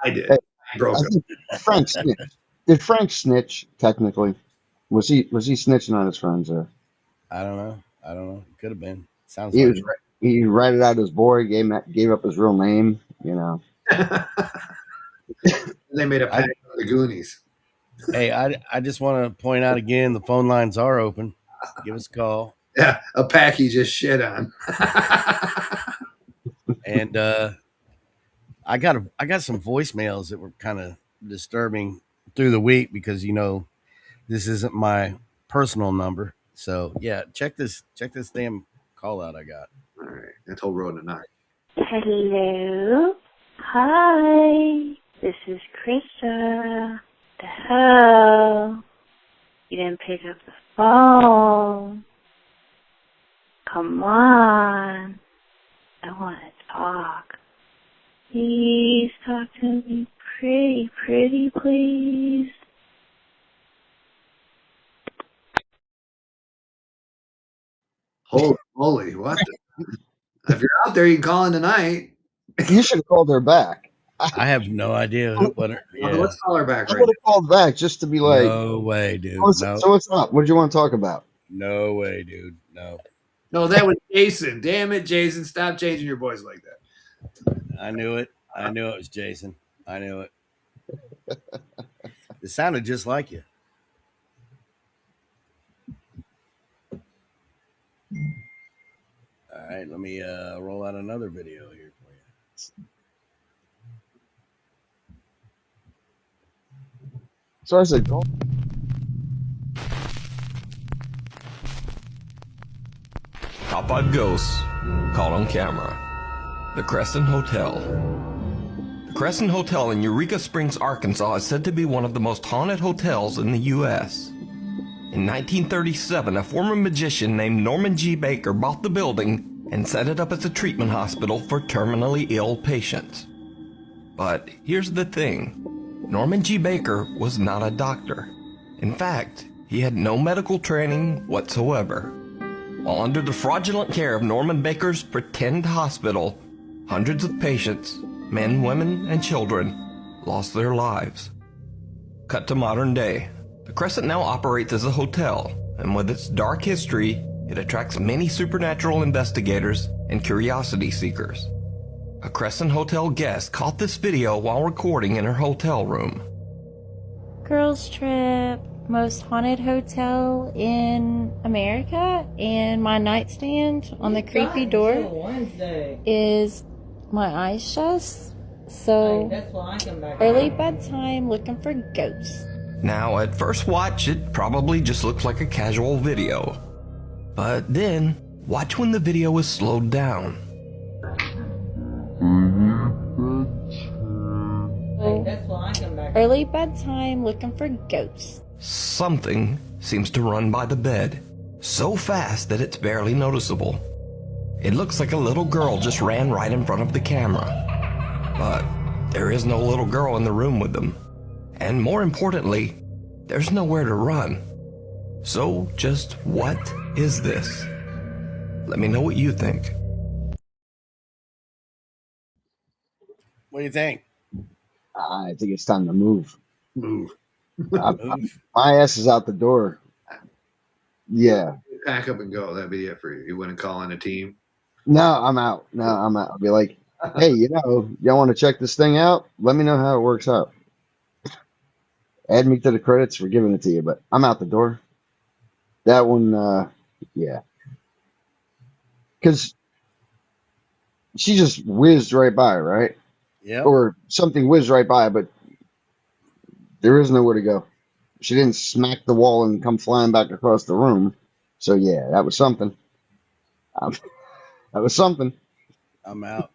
I did. I broke it. Frank snitched. Did Frank snitch, technically? Was he snitching on his friends there? I don't know. Could have been. Sounds He like was. He ratted out his boy, gave up his real name. They made a pact with the Goonies. Hey, I just want to point out again, the phone lines are open. Give us a call. Yeah, a pack he just shit on. And I got some voicemails that were kind of disturbing through the week because this isn't my personal number. So yeah, check this damn call out I got. All right, I told Road to knock. Hello. Hi. This is Krista. The hell? You didn't pick up the phone. Come on. I want to talk. Please talk to me pretty, please. Holy, what? If you're out there, you can call in tonight. You should have called her back. I have no idea Let's call her back I right would have called back just to be like, no way, dude. So what's up? What do you want to talk about? No way, dude. No, that was Jason. Damn it, Jason. Stop changing your voice like that. I knew it. I knew it was Jason. I knew it. It sounded just like you. All right. right, let me roll out another video here for you. So I said, Top 5 ghosts caught on camera. The Crescent Hotel. The Crescent Hotel in Eureka Springs, Arkansas is said to be one of the most haunted hotels in the U.S. In 1937, a former magician named Norman G. Baker bought the building and set it up as a treatment hospital for terminally ill patients. But here's the thing. Norman G. Baker was not a doctor. In fact, he had no medical training whatsoever. While under the fraudulent care of Norman Baker's pretend hospital, hundreds of patients, men, women, and children, lost their lives. Cut to modern day. The Crescent now operates as a hotel, and with its dark history, it attracts many supernatural investigators and curiosity seekers. A Crescent Hotel guest caught this video while recording in her hotel room. Girls trip, most haunted hotel in America, and my nightstand on the creepy door is my eyes shut. So early bedtime looking for ghosts. Now, at first watch, it probably just looks like a casual video. But then, watch when the video is slowed down. Early bedtime looking for ghosts. Something seems to run by the bed, so fast that it's barely noticeable. It looks like a little girl just ran right in front of the camera. But there is no little girl in the room with them. And more importantly, there's nowhere to run. So just what is this? Let me know what you think. What do you think? I think it's time to move. Move. My ass is out the door. Yeah. Pack up and go. That'd be it for you. You wouldn't call in a team? No, I'm out. No, I'm out. I'll be like, hey, y'all want to check this thing out? Let me know how it works out. Add me to the credits for giving it to you, but I'm out the door. That one, yeah. Because she just whizzed right by, right? Yeah. Or something whizzed right by, but there is nowhere to go. She didn't smack the wall and come flying back across the room. So, yeah, that was something. That was something. I'm out.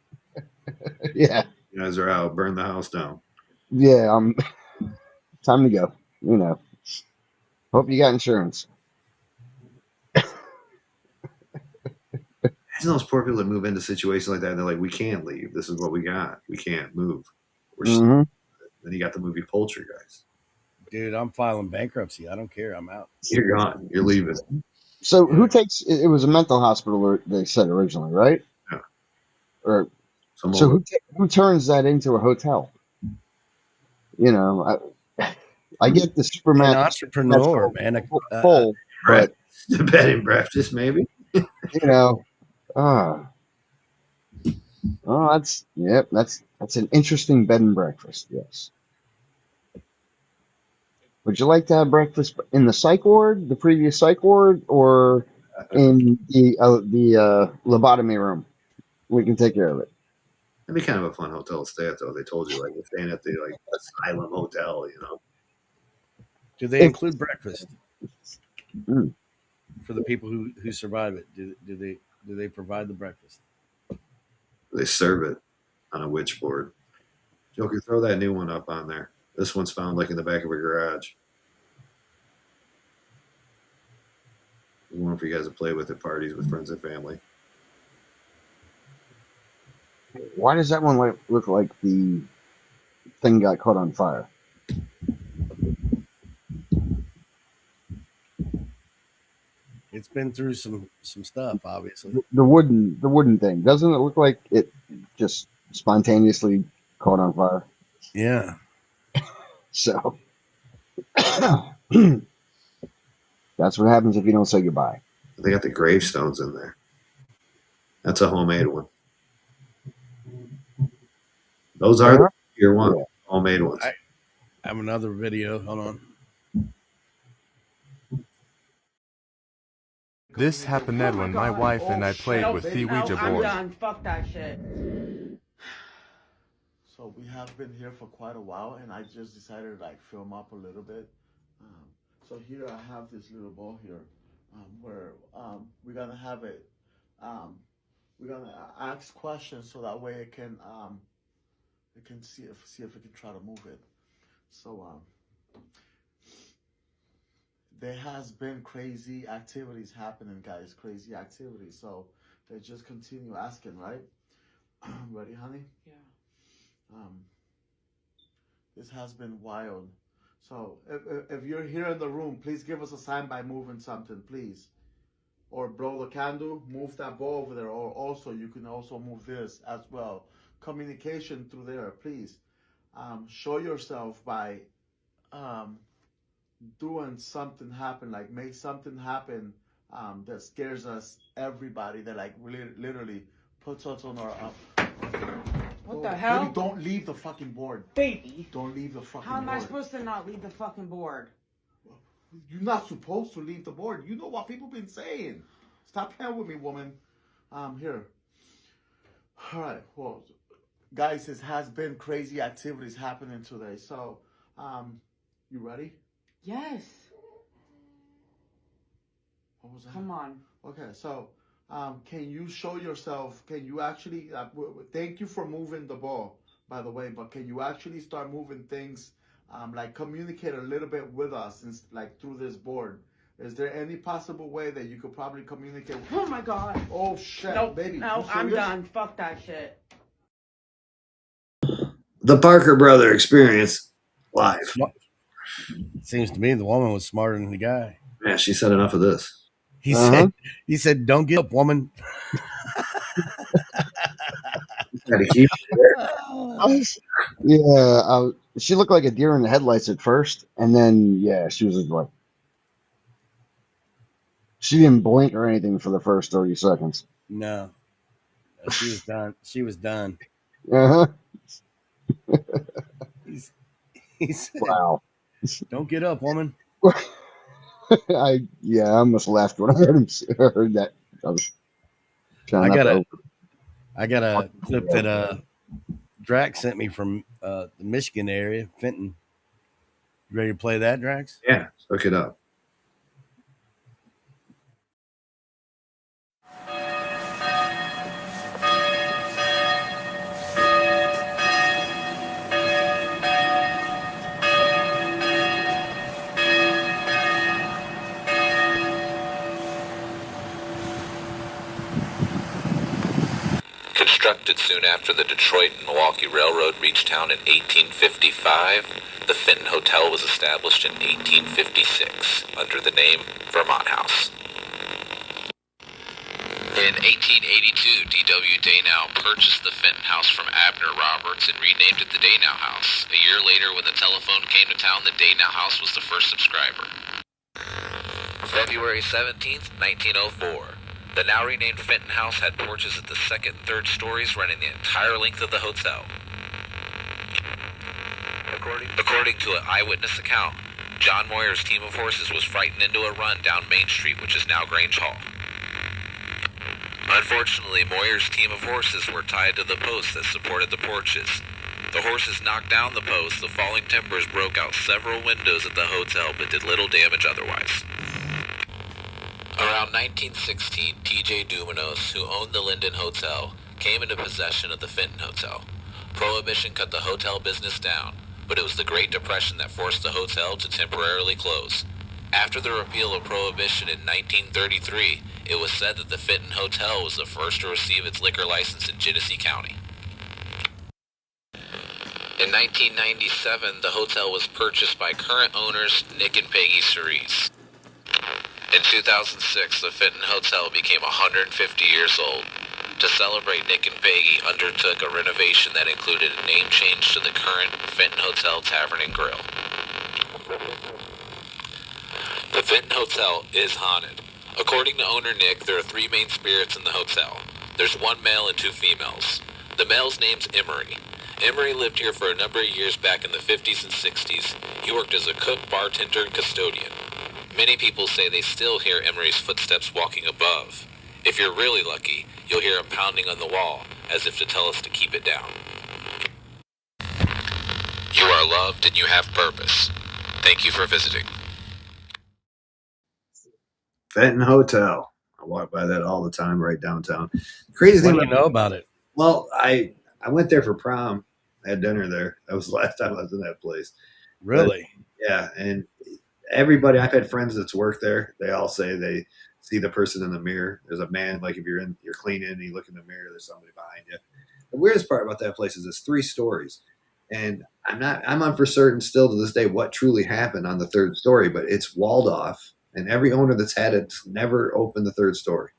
Yeah. You guys are out. Burn the house down. Yeah, time to go. You know. Hope you got insurance. Imagine those poor people that move into situations like that. And they're like, we can't leave. This is what we got. We can't move. Then you got the movie Poltergeist. Dude, I'm filing bankruptcy. I don't care. I'm out. You're gone. You're leaving. So who takes it? Was a mental hospital, they said originally, right? Yeah. Or so who turns that into a hotel? You know, I get the Superman An entrepreneur, man. Full, but the bed and breakfast, maybe. You know, oh, that's an interesting bed and breakfast. Yes. Would you like to have breakfast in the psych ward, the previous psych ward, or in the lobotomy room? We can take care of it. That'd be kind of a fun hotel to stay at, though. They told you, like, we're staying at the Asylum Hotel, you know. Do they include breakfast for the people who survive it? Do they provide the breakfast? They serve it on a witch board. Joker, throw that new one up on there. This one's found like in the back of a garage. One for you guys to play with at parties with friends and family. Why does that one look like the thing got caught on fire? It's been through some stuff, obviously. The wooden thing, doesn't it look like it just spontaneously caught on fire? Yeah. So that's what happens if you don't say goodbye. They got the gravestones in there. That's a homemade one. Those are your one homemade ones. I have another video. Hold on. This happened then when my wife and I played with the Ouija board. I'm done. Fuck that shit. So we have been here for quite a while, and I just decided to like film up a little bit. So here I have this little ball here, where we're gonna have it. We're gonna ask questions so that way it can see if we can try to move it. So there has been crazy activities happening, guys. Crazy activities. So they just continue asking, right? Ready, honey? Yeah. This has been wild. So if you're here in the room, please give us a sign by moving something, please. Or blow the candle, move that ball over there. Or also, you can also move this as well. Communication through there, please. Show yourself by doing something happen, like make something happen that scares us, everybody, that like really, literally puts us on our What the hell? Baby, don't leave the fucking board. Baby. Don't leave the fucking board. How am I supposed to not leave the fucking board? You're not supposed to leave the board. You know what people been saying. Stop playing with me, woman. Here. All right. Well, guys, it has been crazy activities happening today. So, you ready? Yes. What was that? Come on. Okay, so can you show yourself? Can you actually? Thank you for moving the ball, by the way. But can you actually start moving things? Like communicate a little bit with us, and like through this board. Is there any possible way that you could probably communicate? Oh my God. Oh shit, nope, baby. No, I'm done. Fuck that shit. The Parker Brother Experience live. Seems to me the woman was smarter than the guy. Yeah, she said enough of this. He said, "Don't get up, woman." Gotta keep Yeah, she looked like a deer in the headlights at first, and then she was like, she didn't blink or anything for the first 30 seconds. No, she was done. She was done. He said, wow. Don't get up, woman. I almost laughed when I heard that. I got a clip that Drax sent me from the Michigan area, Fenton. You ready to play that, Drax? Yeah, look it up. Constructed soon after the Detroit and Milwaukee Railroad reached town in 1855, the Fenton Hotel was established in 1856 under the name Vermont House. In 1882, D.W. Danow purchased the Fenton House from Abner Roberts and renamed it the Danow House. A year later, when the telephone came to town, the Danow House was the first subscriber. February 17th, 1904. The now renamed Fenton House had porches at the second and third stories running the entire length of the hotel. According to an eyewitness account, John Moyer's team of horses was frightened into a run down Main Street, which is now Grange Hall. Unfortunately, Moyer's team of horses were tied to the posts that supported the porches. The horses knocked down the posts, the falling timbers broke out several windows at the hotel but did little damage otherwise. Around 1916, P.J. Dumanos, who owned the Linden Hotel, came into possession of the Fenton Hotel. Prohibition cut the hotel business down, but it was the Great Depression that forced the hotel to temporarily close. After the repeal of Prohibition in 1933, it was said that the Fenton Hotel was the first to receive its liquor license in Genesee County. In 1997, the hotel was purchased by current owners Nick and Peggy Cerise. In 2006, the Fenton Hotel became 150 years old. To celebrate, Nick and Peggy undertook a renovation that included a name change to the current Fenton Hotel Tavern and Grill. The Fenton Hotel is haunted. According to owner Nick, there are 3 main spirits in the hotel. There's 1 male and 2 females. The male's name's Emery. Emery lived here for a number of years back in the 50s and 60s. He worked as a cook, bartender, and custodian. Many people say they still hear Emery's footsteps walking above. If you're really lucky, you'll hear him pounding on the wall, as if to tell us to keep it down. You are loved and you have purpose. Thank you for visiting. Fenton Hotel. I walk by that all the time right downtown. Crazy What thing do you know about it? Well, I went there for prom. I had dinner there. That was the last time I was in that place. Really? But, yeah, and everybody I've had friends that's worked there. They all say they see the person in the mirror. There's a man, like if you're cleaning and you look in the mirror, there's somebody behind you. The weirdest part about that place is it's 3 stories. And I'm on for certain still to this day what truly happened on the 3rd story, but it's walled off. And every owner that's had it never opened the 3rd story.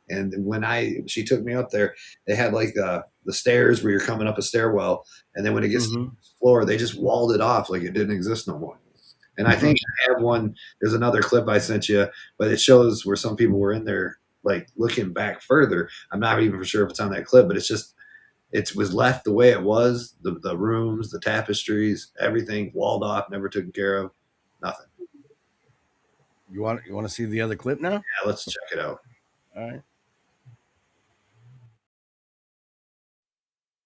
And when she took me up there, they had like the stairs where you're coming up a stairwell, and then when it gets to the floor, they just walled it off like it didn't exist no more. And I think I have one. There's another clip I sent you, but it shows where some people were in there, like looking back further. I'm not even for sure if it's on that clip, but it was left the way it was. The rooms, the tapestries, everything walled off, never taken care of, nothing. You want to see the other clip now? Yeah, let's check it out. All right.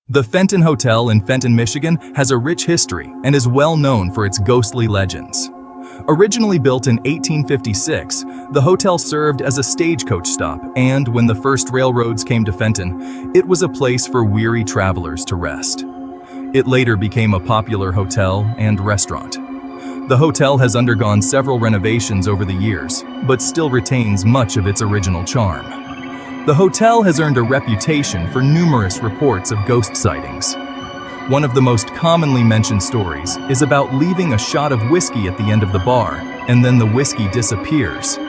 The Fenton Hotel in Fenton, Michigan has a rich history and is well known for its ghostly legends. Originally built in 1856, the hotel served as a stagecoach stop, and when the first railroads came to Fenton, it was a place for weary travelers to rest. It later became a popular hotel and restaurant. The hotel has undergone several renovations over the years, but still retains much of its original charm. The hotel has earned a reputation for numerous reports of ghost sightings. One of the most commonly mentioned stories is about leaving a shot of whiskey at the end of the bar, and then the whiskey disappears.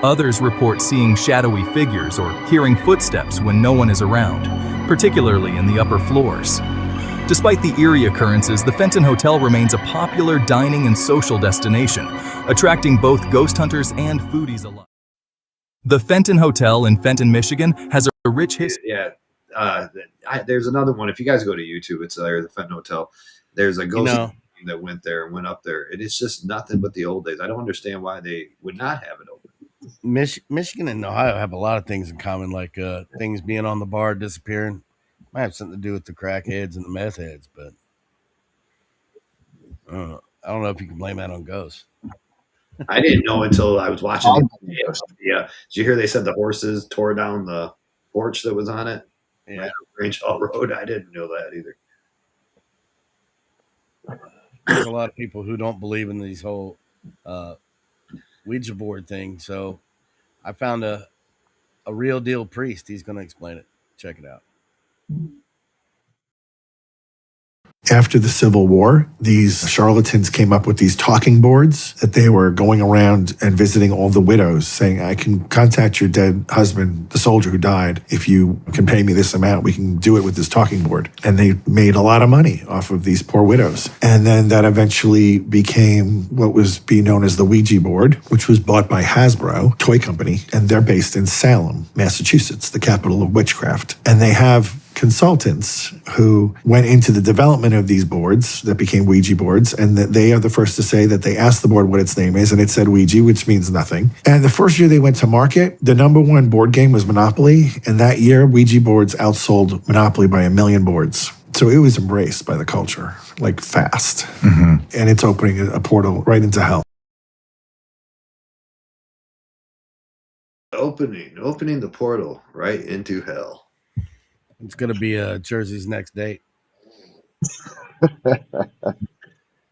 Others report seeing shadowy figures or hearing footsteps when no one is around, particularly in the upper floors. Despite the eerie occurrences, the Fenton Hotel remains a popular dining and social destination, attracting both ghost hunters and foodies alike. The Fenton Hotel in Fenton, Michigan has a rich history. Yeah. There's another one. If you guys go to YouTube, it's there, the Fenton Hotel. There's a ghost that went there and went up there. And it's just nothing but the old days. I don't understand why they would not have it open. Michigan and Ohio have a lot of things in common, like things being on the bar, disappearing. Might have something to do with the crackheads and the meth heads, but I don't know if you can blame that on ghosts. I didn't know until I was watching the did you hear they said the horses tore down the porch that was on it? Yeah. Right on Range Hall Road. I didn't know that either. There's a lot of people who don't believe in these whole Ouija board thing. So I found a real deal priest. He's going to explain it. Check it out. After the Civil War, these charlatans came up with these talking boards that they were going around and visiting all the widows saying, I can contact your dead husband, the soldier who died. If you can pay me this amount, we can do it with this talking board. And they made a lot of money off of these poor widows. And then that eventually became what was being known as the Ouija board, which was bought by Hasbro toy company. And they're based in Salem, Massachusetts, the capital of witchcraft. And they have consultants who went into the development of these boards that became Ouija boards, and that they are the first to say that they asked the board what its name is, and it said Ouija, which means nothing. And the first year they went to market, the #1 board game was Monopoly, and that year Ouija boards outsold Monopoly by 1 million boards. So it was embraced by the culture, like fast. And it's opening a portal right into hell. Opening the portal right into hell. It's going to be Jersey's next date.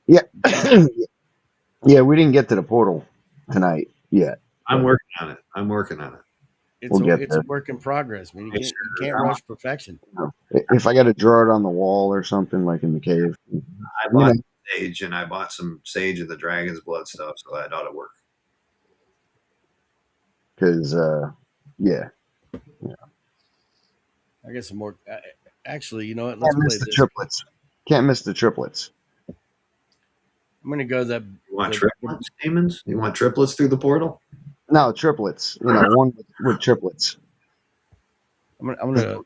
Yeah. Yeah, we didn't get to the portal tonight yet. I'm working on it. It's a work in progress, man. You can't rush perfection. If I got to draw it on the wall or something, like in the cave. I bought sage, and I bought some sage and the dragon's blood stuff, so that ought to work. Because, yeah. I guess some more. Actually, you know what? Can't miss the triplets. Can't miss the triplets. I'm going to go that. You want triplets, demons? You want triplets through the portal? No, triplets. One with triplets. I'm gonna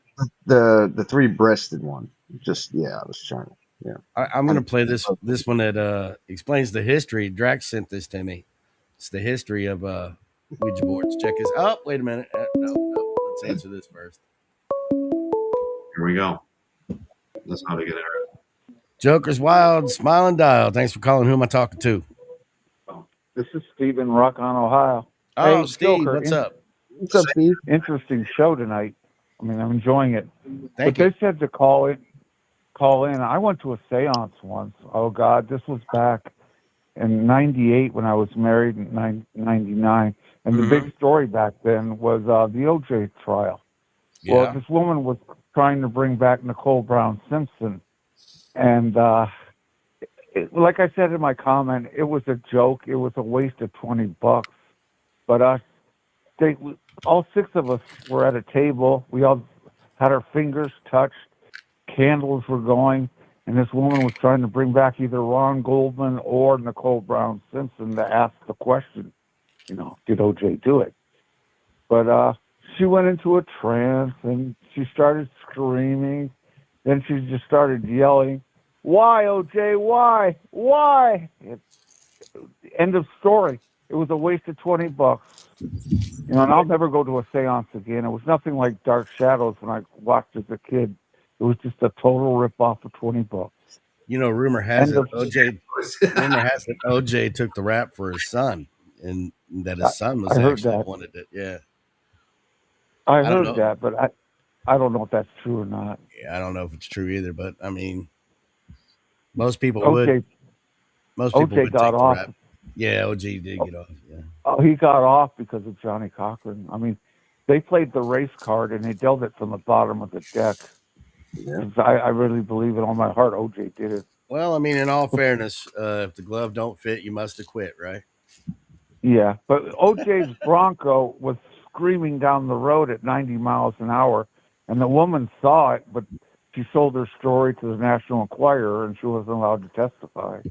the 3-breasted one. Just I was trying to. Yeah. I'm going to play this one that explains the history. Drax sent this to me. It's the history of Ouija boards. Check this. Oh, wait a minute. No. Let's answer this first. Here we go. That's how to get it. Joker's Wild, Smile and Dial. Thanks for calling. Who am I talking to? This is Stephen Rock on Ohio. Oh, Hey, Steve, Joker, what's up? What's up, Steve? Interesting show tonight. I mean, I'm enjoying it. Thank but you. they said to call in. I went to a seance once. Oh, God, this was back in 98 when I was married in 99. And the big story back then was the OJ trial. Yeah. Well, this woman was trying to bring back Nicole Brown Simpson. And like I said in my comment, it was a joke. It was a waste of $20. But all six of us were at a table. We all had our fingers touched. Candles were going. And this woman was trying to bring back either Ron Goldman or Nicole Brown Simpson to ask the question, did OJ do it? But she went into a trance and she started screaming. Then she just started yelling, "Why, OJ? Why? Why?" End of story. It was a waste of $20. And I'll never go to a seance again. It was nothing like Dark Shadows when I watched as a kid. It was just a total rip-off of $20. Rumor has it OJ took the rap for his son, and that his son was actually wanted it. Yeah, I heard that, but I don't know if that's true or not. Yeah, I don't know if it's true either. But I mean, most people would. Most people would got take off. the rap. Yeah, OJ did get off. Yeah. Oh, he got off because of Johnny Cochran. I mean, they played the race card and they dealt it from the bottom of the deck. Yeah. I really believe in all my heart OJ did it. Well, I mean, in all fairness, if the glove don't fit, you must have quit, right? Yeah, but OJ's Bronco was screaming down the road at 90 miles an hour, and the woman saw it, but she sold her story to the National Enquirer, and she wasn't allowed to testify.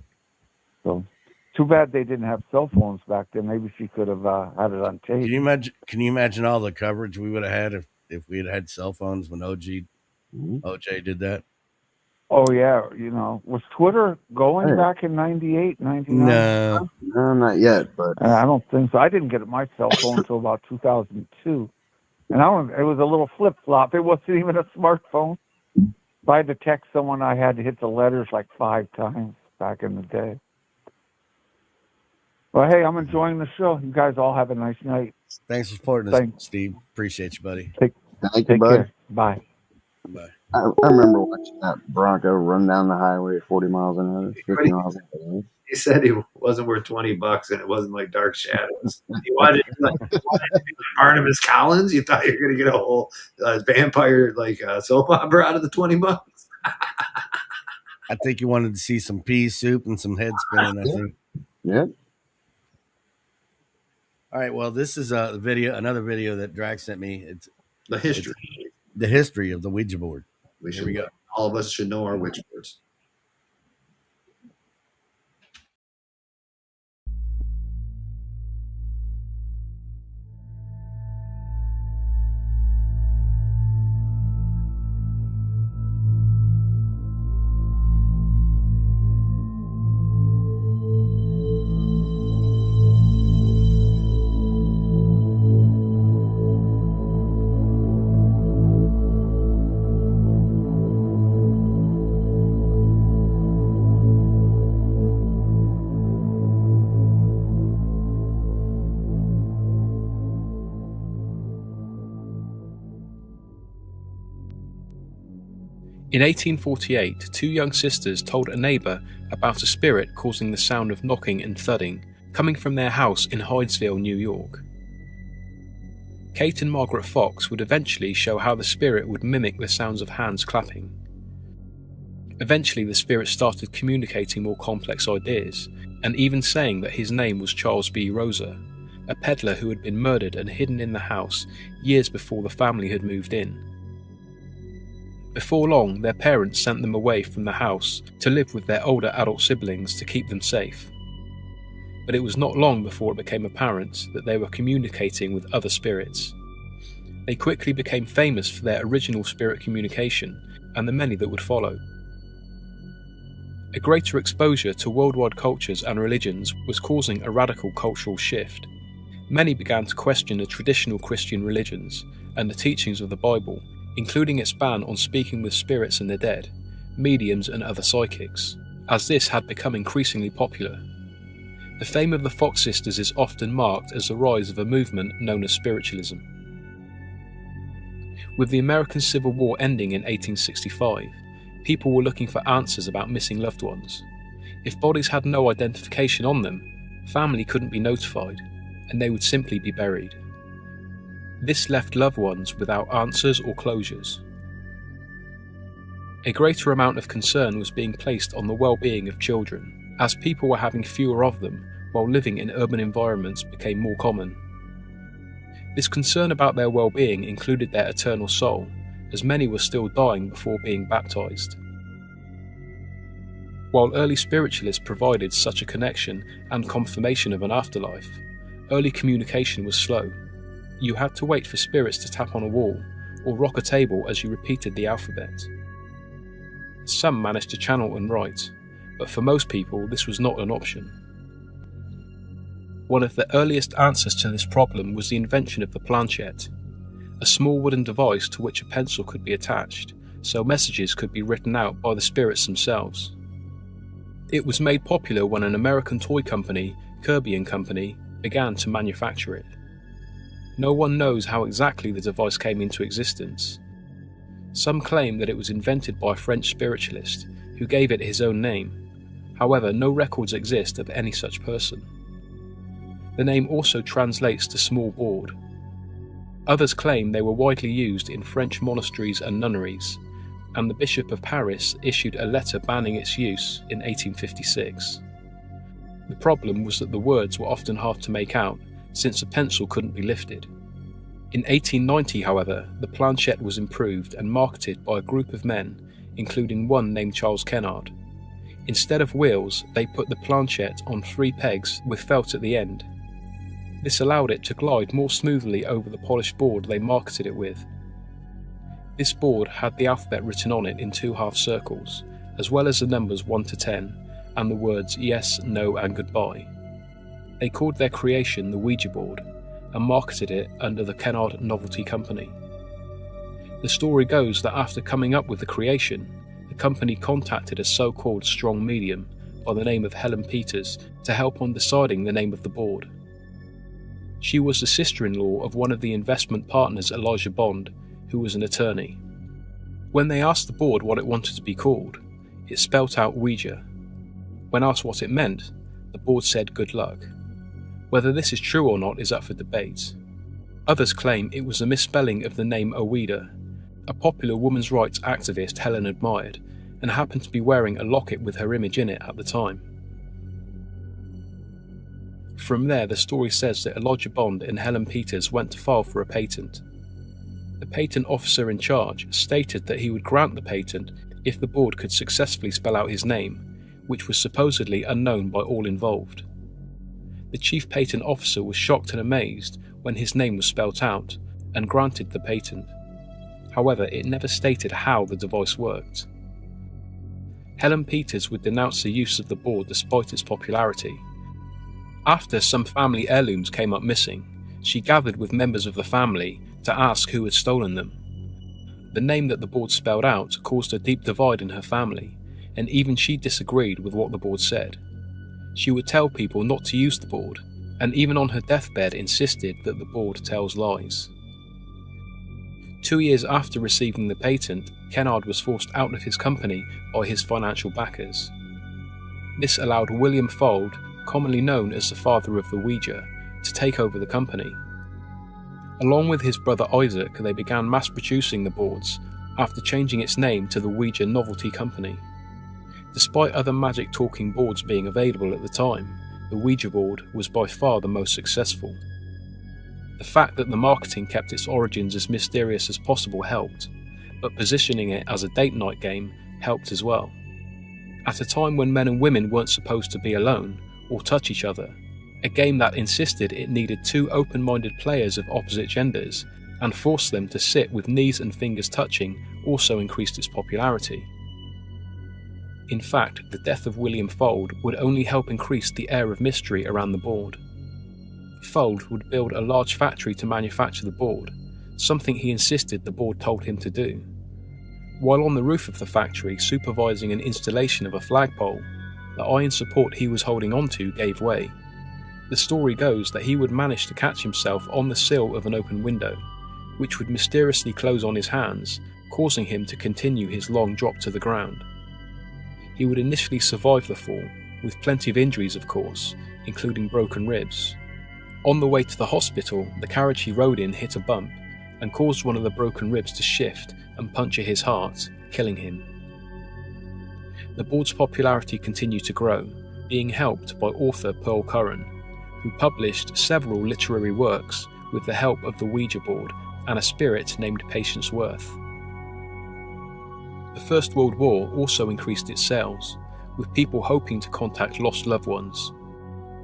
So, too bad they didn't have cell phones back then. Maybe she could have had it on tape. Can you imagine all the coverage we would have had if we had cell phones when OJ did that? Oh, yeah. Was Twitter going back in 98, 99? No, not yet. But I don't think so. I didn't get my cell phone until about 2002. And it was a little flip-flop. It wasn't even a smartphone. If I had to text someone, I had to hit the letters like 5 times back in the day. Well, hey, I'm enjoying the show. You guys all have a nice night. Thanks for supporting us, Steve. Appreciate you, buddy. Thank you, bud. Care. Bye. Bye. I remember watching that Bronco run down the highway at 40 miles an hour, 50 miles an hour. He said he wasn't worth $20, and it wasn't like Dark Shadows. He wanted to be like Barnabas Collins. You thought you were going to get a whole vampire soap opera out of the $20. I think you wanted to see some pea soup and some head spinning. I think. Yep. All right. Well, this is another video that Drax sent me. It's the history of the Ouija board. Here we go. All of us should know our Ouija boards. In 1848, 2 young sisters told a neighbour about a spirit causing the sound of knocking and thudding coming from their house in Hydesville, New York. Kate and Margaret Fox would eventually show how the spirit would mimic the sounds of hands clapping. Eventually, the spirit started communicating more complex ideas, and even saying that his name was Charles B. Rosa, a peddler who had been murdered and hidden in the house years before the family had moved in. Before long, their parents sent them away from the house to live with their older adult siblings to keep them safe. But it was not long before it became apparent that they were communicating with other spirits. They quickly became famous for their original spirit communication and the many that would follow. A greater exposure to worldwide cultures and religions was causing a radical cultural shift. Many began to question the traditional Christian religions and the teachings of the Bible, including its ban on speaking with spirits and the dead, mediums and other psychics, as this had become increasingly popular. The fame of the Fox sisters is often marked as the rise of a movement known as spiritualism. With the American Civil War ending in 1865, people were looking for answers about missing loved ones. If bodies had no identification on them, family couldn't be notified, and they would simply be buried. This left loved ones without answers or closures. A greater amount of concern was being placed on the well-being of children, as people were having fewer of them while living in urban environments became more common. This concern about their well-being included their eternal soul, as many were still dying before being baptized. While early spiritualists provided such a connection and confirmation of an afterlife, early communication was slow. You had to wait for spirits to tap on a wall or rock a table as you repeated the alphabet. Some managed to channel and write, but for most people this was not an option. One of the earliest answers to this problem was the invention of the planchette, a small wooden device to which a pencil could be attached, so messages could be written out by the spirits themselves. It was made popular when an American toy company, Kirby & Company, began to manufacture it. No one knows how exactly the device came into existence. Some claim that it was invented by a French spiritualist, who gave it his own name. However, no records exist of any such person. The name also translates to small board. Others claim they were widely used in French monasteries and nunneries, and the Bishop of Paris issued a letter banning its use in 1856. The problem was that the words were often hard to make out, since a pencil couldn't be lifted. In 1890, however, the planchette was improved and marketed by a group of men, including one named Charles Kennard. Instead of wheels, they put the planchette on 3 pegs with felt at the end. This allowed it to glide more smoothly over the polished board they marketed it with. This board had the alphabet written on it in 2 half circles, as well as the numbers 1 to 10, and the words yes, no and goodbye. They called their creation the Ouija board, and marketed it under the Kennard Novelty Company. The story goes that after coming up with the creation, the company contacted a so-called strong medium by the name of Helen Peters to help on deciding the name of the board. She was the sister-in-law of one of the investment partners, Elijah Bond, who was an attorney. When they asked the board what it wanted to be called, it spelt out Ouija. When asked what it meant, the board said good luck. Whether this is true or not is up for debate. Others claim it was a misspelling of the name Ouida, a popular women's rights activist Helen admired, and happened to be wearing a locket with her image in it at the time. From there, the story says that Elijah Bond and Helen Peters went to file for a patent. The patent officer in charge stated that he would grant the patent if the board could successfully spell out his name, which was supposedly unknown by all involved. The chief patent officer was shocked and amazed when his name was spelt out, and granted the patent. However, it never stated how the device worked. Helen Peters would denounce the use of the board despite its popularity. After some family heirlooms came up missing, she gathered with members of the family to ask who had stolen them. The name that the board spelled out caused a deep divide in her family, and even she disagreed with what the board said. She would tell people not to use the board, and even on her deathbed insisted that the board tells lies. 2 years after receiving the patent, Kennard was forced out of his company by his financial backers. This allowed William Fuld, commonly known as the father of the Ouija, to take over the company. Along with his brother Isaac, they began mass-producing the boards after changing its name to the Ouija Novelty Company. Despite other magic talking boards being available at the time, the Ouija board was by far the most successful. The fact that the marketing kept its origins as mysterious as possible helped, but positioning it as a date night game helped as well. At a time when men and women weren't supposed to be alone or touch each other, a game that insisted it needed 2 open-minded players of opposite genders and forced them to sit with knees and fingers touching also increased its popularity. In fact, the death of William Fuld would only help increase the air of mystery around the board. Fuld would build a large factory to manufacture the board, something he insisted the board told him to do. While on the roof of the factory supervising an installation of a flagpole, the iron support he was holding onto gave way. The story goes that he would manage to catch himself on the sill of an open window, which would mysteriously close on his hands, causing him to continue his long drop to the ground. He would initially survive the fall, with plenty of injuries of course, including broken ribs. On the way to the hospital, the carriage he rode in hit a bump, and caused one of the broken ribs to shift and puncture his heart, killing him. The board's popularity continued to grow, being helped by author Pearl Curran, who published several literary works with the help of the Ouija board and a spirit named Patience Worth. The First World War also increased its sales, with people hoping to contact lost loved ones.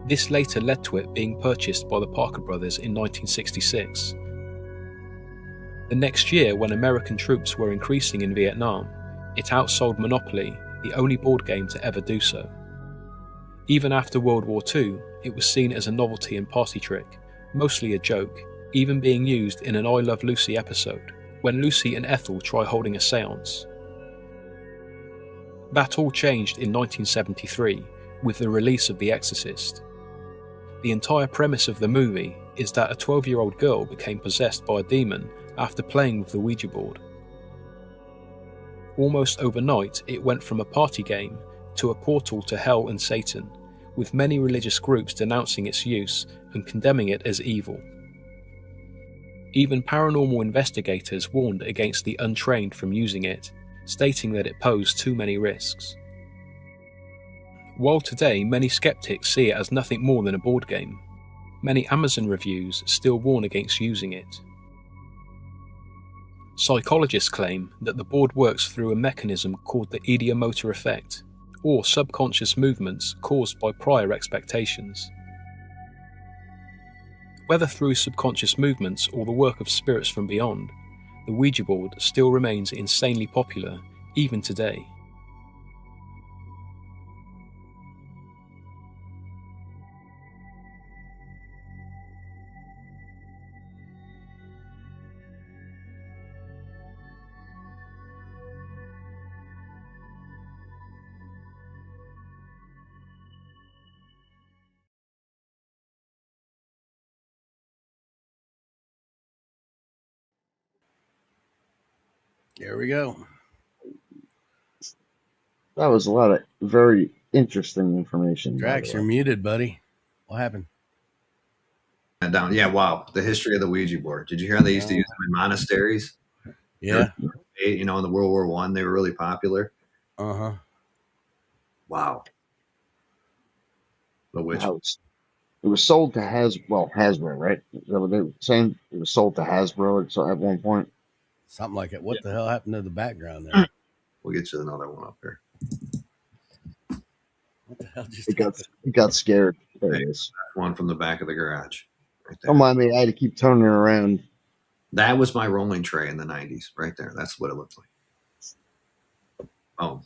This later led to it being purchased by the Parker brothers in 1966. The next year, when American troops were increasing in Vietnam, it outsold Monopoly, the only board game to ever do so. Even after World War II, it was seen as a novelty and party trick, mostly a joke, even being used in an I Love Lucy episode, when Lucy and Ethel try holding a séance. That all changed in 1973, with the release of The Exorcist. The entire premise of the movie is that a 12-year-old girl became possessed by a demon after playing with the Ouija board. Almost overnight, it went from a party game to a portal to hell and Satan, with many religious groups denouncing its use and condemning it as evil. Even paranormal investigators warned against the untrained from using it, stating that it posed too many risks. While today many skeptics see it as nothing more than a board game, many Amazon reviews still warn against using it. Psychologists claim that the board works through a mechanism called the ideomotor effect, or subconscious movements caused by prior expectations. Whether through subconscious movements or the work of spirits from beyond, the Ouija board still remains insanely popular, even today. There we go. That was a lot of very interesting information. Drax, you're muted, buddy. What happened? Down. Yeah, wow. The history of the Ouija board. Did you hear how they used to use them in monasteries? Yeah. In the World War I, they were really popular. Uh-huh. Wow. The witch. It was sold to Hasbro, right? Is that what they were saying? It was sold to Hasbro at one point. Something like it. What the hell happened to the background there? We'll get you another one up here. What the hell just It got scared. There it is. One from the back of the garage. Right there. Don't mind me. I had to keep turning it around. That was my rolling tray in the 90s. Right there. That's what it looked like. Oh.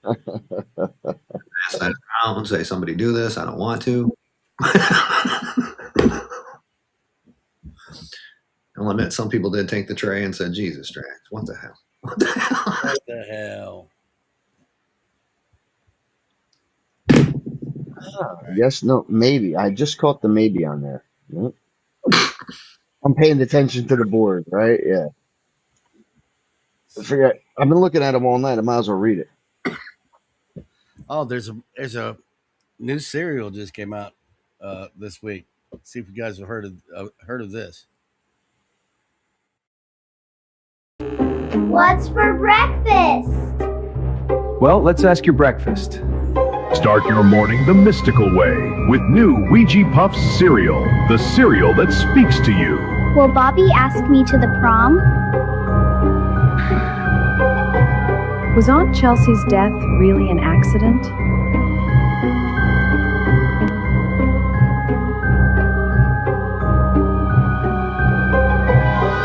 Pass that around, say, somebody do this. I don't want to. I'll admit, some people did take the tray and said, Jesus, Drax, what the hell? What the hell? What the hell? Yes, no, maybe. I just caught the maybe on there. Yep. I'm paying attention to the board, right? Yeah. I forget. I've been looking at them all night. I might as well read it. Oh, there's a new cereal just came out this week. Let's see if you guys have heard of this. What's for breakfast? Well, let's ask your breakfast. Start your morning the mystical way with new Ouija Puffs cereal, the cereal that speaks to you. Will Bobby ask me to the prom? Was Aunt Chelsea's death really an accident?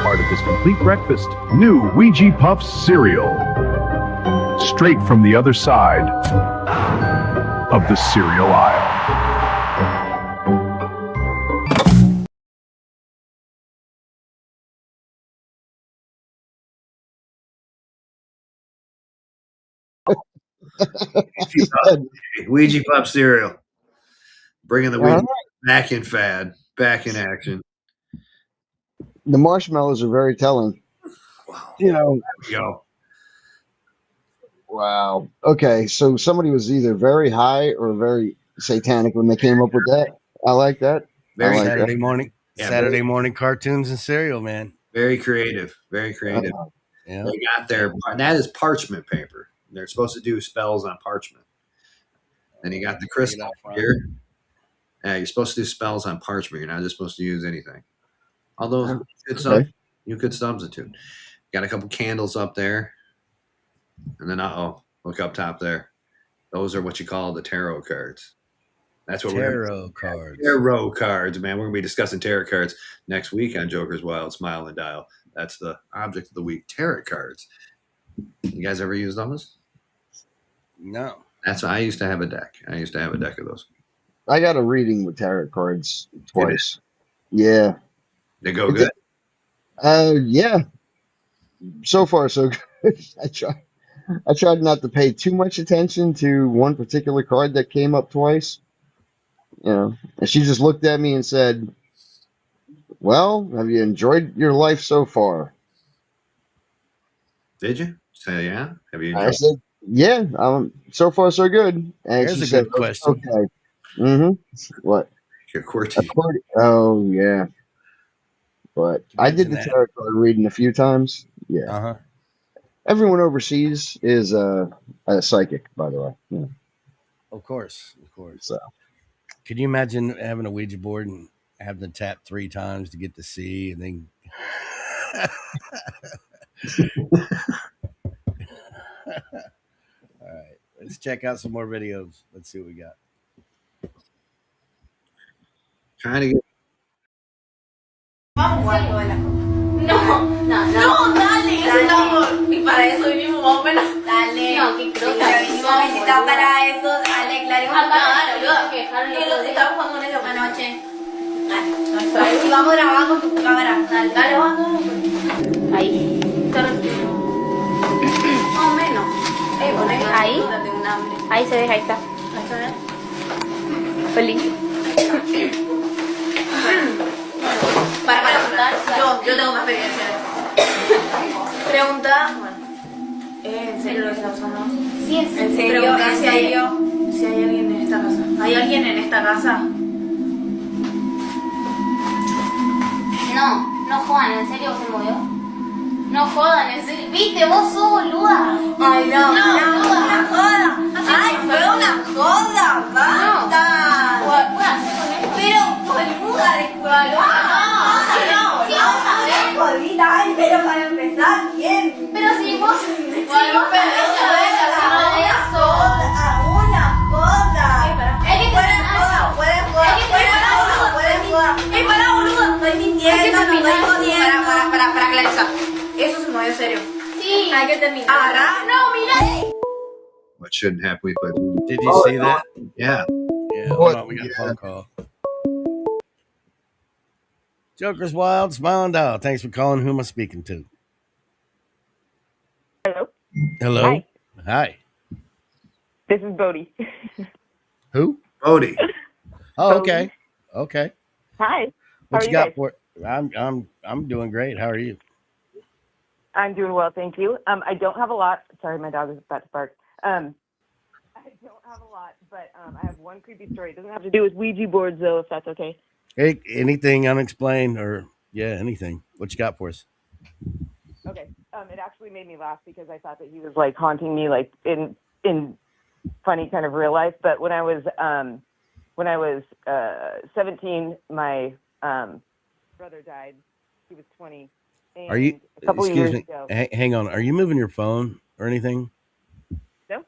Part of this complete breakfast, new Ouija Puffs cereal. straight from the other side of the cereal aisle. Ouija Pop cereal. Bringing the All Ouija right. back in fad, back in action. The marshmallows are very telling. You know, There we go. wow. Okay, so somebody was either very high or very satanic when they came up with that. I like that. I Very like that. Saturday morning, Yeah, Saturday morning cartoons and cereal, man. Very creative. Very creative. Yeah. They got their that is parchment paper. They're supposed to do spells on parchment. Then you got the crystal here. Yeah, you're supposed to do spells on parchment. You're not just supposed to use anything. Although you could substitute. Got a couple candles up there. And then look up top there. Those are what you call the tarot cards. That's what Tarot cards. Tarot cards, man. We're gonna be discussing tarot cards next week on Joker's Wild Smile and Dial. That's the object of the week. Tarot cards. You guys ever use those? No. That's I used to have a deck. I used to have a deck of those. I got a reading with tarot cards twice. Yeah. They go good. Yeah. So far, so good. I tried not to pay too much attention to one particular card that came up twice. You know, and she just looked at me and said, "Well, have you enjoyed your life so far?" Did you? Say yeah. Have you I enjoyed? said, "Yeah, so far so good." And There's she a said, good question. "Okay." Mm-hmm. What? Your QWERTY. Oh yeah. But I did Imagine the that. tarot card reading a few times. Yeah. Uh-huh. Everyone overseas is a psychic, by the way. Yeah. Of course. So Could you imagine having a Ouija board and having to tap 3 times to get to see and then all right. Let's check out some more videos. Let's see what we got. Trying to get. Vamos a jugar, Joela. No, dale, eso estamos. Y para eso vinimos más o menos. Dale. No, qué croca. Vinimos visitado para eso. Dale, claro. No, boludo. Que lo estamos jugando con eso anoche. Dale. Y vamos a grabar con tu cámara. Dale, vamos. Ahí. Más o menos. Poné ahí. Tengo un hambre. Ahí se ve, ahí está. Ahí se ve. Feliz. Para preguntar, yo tengo más experiencia. Pregunta, bueno, ¿en serio lo que está pasando? Sí, es en serio. Preguntar si hay alguien en esta casa. ¿Hay alguien en esta casa? No jodan, ¿en serio se movió? No jodan, ¿en serio? ¿Viste? Vos sos boluda. Ay, no, una joda. Ay, fue una joda, basta. Pero, boluda, no, ay, pero para empezar, bien. Pero si vos... Una joda. Pueden joda. Para, boludo, no estoy mintiendo, no estoy jodiendo. Para, Clarisa. Eso se movió serio. Sí. Hay que terminar. Agarrá. No, mira. What shouldn't happen? We put. Did you see that? Yeah. Yeah. Hold on, we got a phone call. Joker's Wild Smile and Dial. Thanks for calling. Who am I speaking to? Hello. Hi. This is Bodie. Who? Bodie. Oh, okay. Okay. Hi. What How you are got guys? for? I'm doing great. How are you? I'm doing well, thank you. I don't have a lot. Sorry, my dog is about to bark. I don't have a lot, but I have one creepy story. It doesn't have to do with Ouija boards, though, if that's okay. Hey, anything unexplained or anything? What you got for us? Okay. It actually made me laugh because I thought that he was like haunting me, like in funny kind of real life. But when I was 17, my brother died. He was 20. And Are you? a couple Excuse years me. ago? Hang on. Are you moving your phone or anything? No.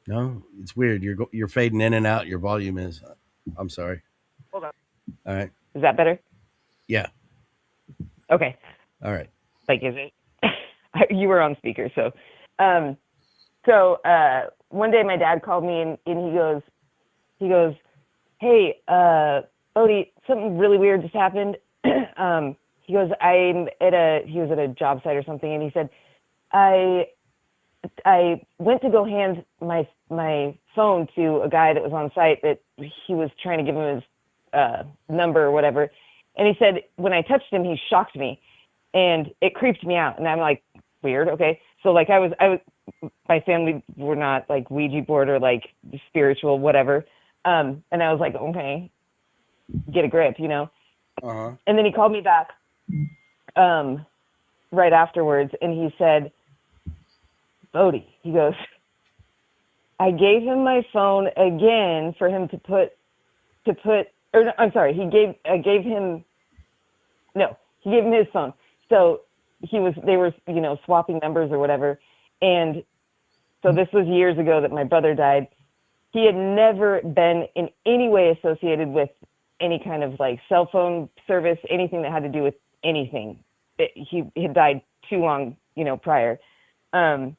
No, it's weird. You're fading in and out. Your volume is. I'm sorry. Hold on. All right. Is that better? Yeah. Okay. All right. Like, is it? You were on speaker, so So one day my dad called me and he goes, hey, Odie, something really weird just happened. He goes, he was at a job site or something, and he said, I went to go hand my phone to a guy that was on site that he was trying to give him his number or whatever. And he said, when I touched him, he shocked me and it creeped me out. And I'm like, weird. Okay. So like I was, my family were not like Ouija board or like spiritual, whatever. And I was like, okay, get a grip, you know? Uh-huh. And then he called me back, right afterwards. And he said, Bodie, he goes, I gave him my phone again for him to put, or no, I'm sorry, he gave him his phone. So they were, you know, swapping numbers or whatever. And so this was years ago that my brother died. He had never been in any way associated with any kind of like cell phone service, anything that had to do with anything. He had died too long, you know, prior. And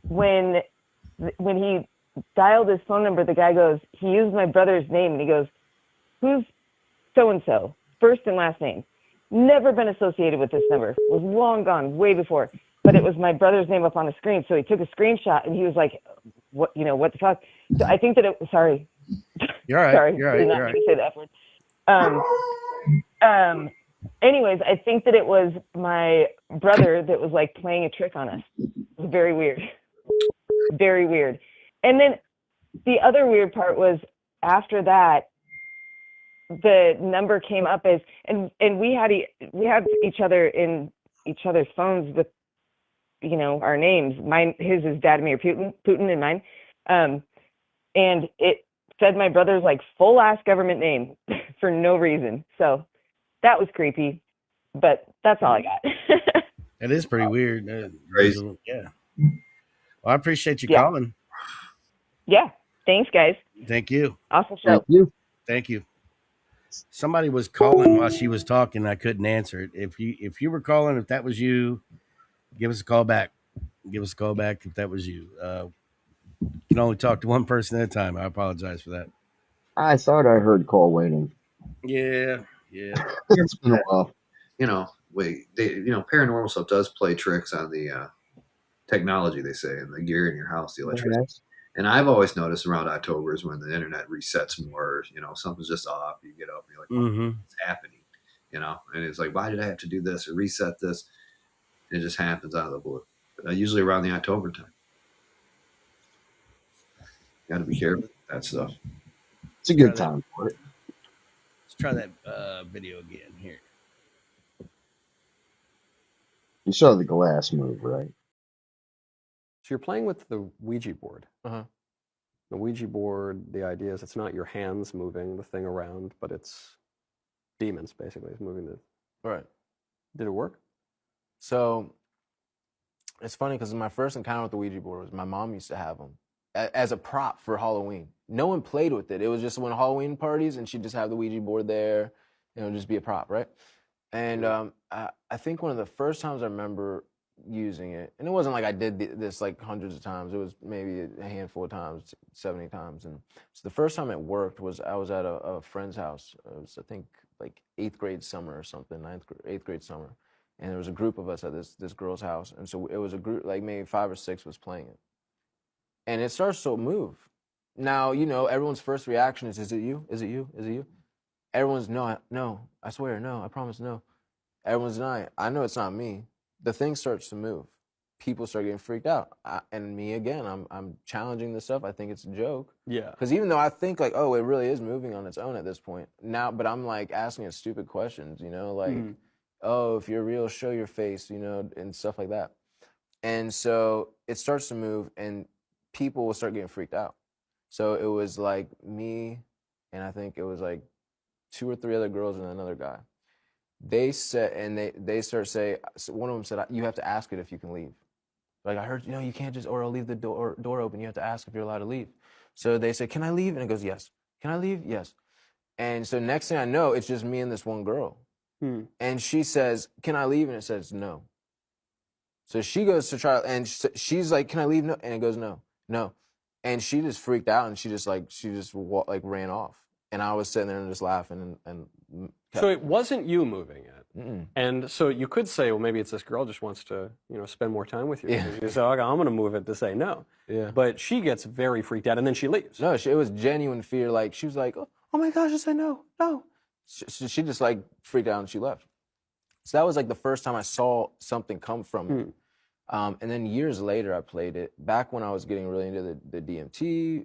when he dialed his phone number, the guy goes, he used my brother's name and he goes, who's so-and-so, first and last name. Never been associated with this number. Was long gone, way before. But it was my brother's name up on the screen. So he took a screenshot and he was like, what the fuck? So I think that sorry. You're all right. Sorry, You're all right. did not You're mean to say the F word. Anyways, I think that it was my brother that was like playing a trick on us. It was very weird. Very weird. And then the other weird part was after that, the number came up as, and we had each other in each other's phones with, you know, our names. His is Vladimir Putin and mine. And it said my brother's like full ass government name for no reason. So that was creepy, but that's all I got. It is pretty weird. Crazy. Yeah. Well, I appreciate you calling. Yeah. Thanks, guys. Thank you. Awesome show. Thank you. Thank you. Somebody was calling while she was talking. I couldn't answer it. If you were calling, if that was you, give us a call back. Give us a call back if that was you. You can only talk to one person at a time. I apologize for that. I thought I heard call waiting. Yeah. It's been a while. You know, paranormal stuff does play tricks on the technology, they say, and the gear in your house, the electricity. Yes. And I've always noticed around October is when the internet resets more. You know, something's just off. You get up and you're like, what's happening? You know, and it's like, why did I have to do this or reset this? And it just happens out of the blue. Usually around the October time. Got to be careful with that stuff. It's a good time for it. Let's try that video again here. You saw the glass move, right? So you're playing with the Ouija board. Uh-huh. The Ouija board, the idea is it's not your hands moving the thing around, but it's demons, basically. It's moving the... Right. Did it work? So it's funny because my first encounter with the Ouija board was my mom used to have them as a prop for Halloween. No one played with it. It was just when Halloween parties, and she'd just have the Ouija board there, and it would just be a prop, right? And I think one of the first times I remember using it, and it wasn't like I did this like hundreds of times. It was maybe a handful of times, 70 times. And so the first time it worked was I was at a friend's house. It was, I think, like 8th grade summer or something, 8th grade summer. And there was a group of us at this girl's house. And so it was a group, like maybe 5 or 6 was playing it. And it starts to move. Now, you know, everyone's first reaction is it you? Is it you? Is it you? Everyone's, no, I swear, no, I promise, no. Everyone's denying. I know it's not me. The thing starts to move. People start getting freaked out. And me again, I'm challenging this stuff. I think it's a joke. Yeah. Because even though I think like, oh, it really is moving on its own at this point. Now, but I'm like asking it stupid questions, you know, like, oh, if you're real, show your face, you know, and stuff like that. And so it starts to move and people will start getting freaked out. So it was like me and I think it was like 2 or 3 other girls and another guy. They said, and they start saying, one of them said, you have to ask it if you can leave. Like, I heard, you know, you can't just, or I'll leave the door open. You have to ask if you're allowed to leave. So they said, can I leave? And it goes, yes. Can I leave? Yes. And so next thing I know, it's just me and this one girl. And she says, can I leave? And it says, no. So she goes to try, and she's like, "Can I leave?" No, and it goes, "No, no," and she just freaked out, and she just ran off, and I was sitting there and just laughing and So it wasn't you moving it. Mm-mm. And so you could say, well, maybe it's this girl just wants to, spend more time with you. Yeah. You say, okay, I'm going to move it to say no. Yeah. But she gets very freaked out, and then she leaves. No, it was genuine fear. Like, she was like, "Oh my gosh," I said, "No, no." She just like freaked out and she left. So that was like the first time I saw something come from it. And then years later, I played it. Back when I was getting really into the DMT,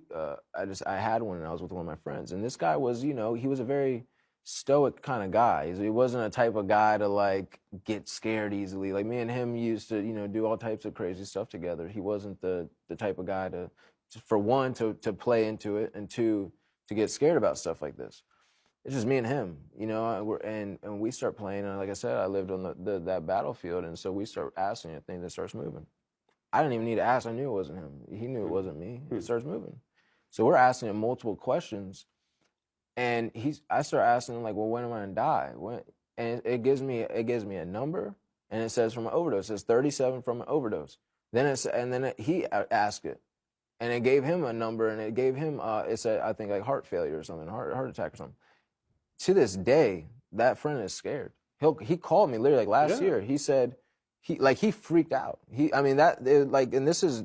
I had one and I was with one of my friends. And this guy was, he was a very stoic kind of guy. He wasn't a type of guy to like get scared easily. Like me and him used to, do all types of crazy stuff together. He wasn't the type of guy to for one, to play into it, and two, to get scared about stuff like this. It's just me and him, and we start playing, and like I said, I lived on that battlefield, and so we start asking a thing that starts moving. I didn't even need to ask. I knew it wasn't him. He knew it wasn't me. It starts moving. So we're asking him multiple questions, and I start asking him, like, well, when am I gonna die? When? And it gives me a number, and it says from an overdose. It says 37 from an overdose. Then he asked it, and it gave him a number, and it gave him it said, I think, like heart failure or something, heart attack or something. To this day, that friend is scared. He called me literally like last year. He said he freaked out. And this is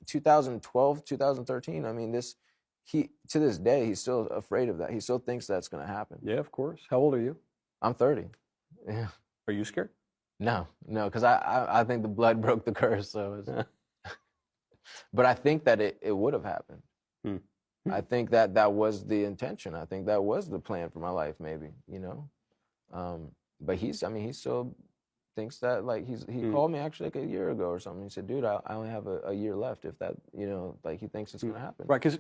2012, 2013. I mean, to this day, he's still afraid of that. He still thinks that's going to happen. Yeah, of course. How old are you? I'm 30. Yeah. Are you scared? No, because I think the blood broke the curse. So, but I think that it would have happened. I think that was the intention. I think that was the plan for my life, maybe, But he still thinks that, like, he called me actually like a year ago or something. He said, "Dude, I only have a year left. If that, like, he thinks it's gonna happen." Right, because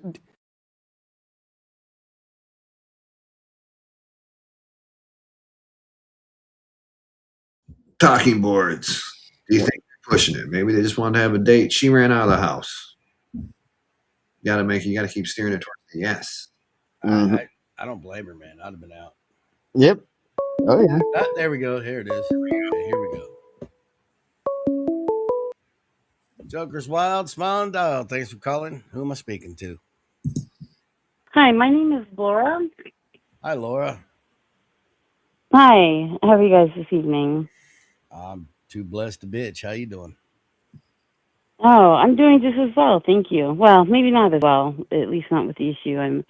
Talking boards. Do you think they're pushing it? Maybe they just wanted to have a date. She ran out of the house. You gotta keep steering it towards the yes. I don't blame her, man. I'd have been out. Yep. Oh yeah. There we go. Here it is. Okay, here we go. Joker's Wild, Smiling Dial. Thanks for calling. Who am I speaking to? Hi, my name is Laura. Hi, Laura. Hi, how are you guys this evening? I'm too blessed to bitch. How you doing? Oh, I'm doing just as well, thank you. Well, maybe not as well, at least not with the issue I'm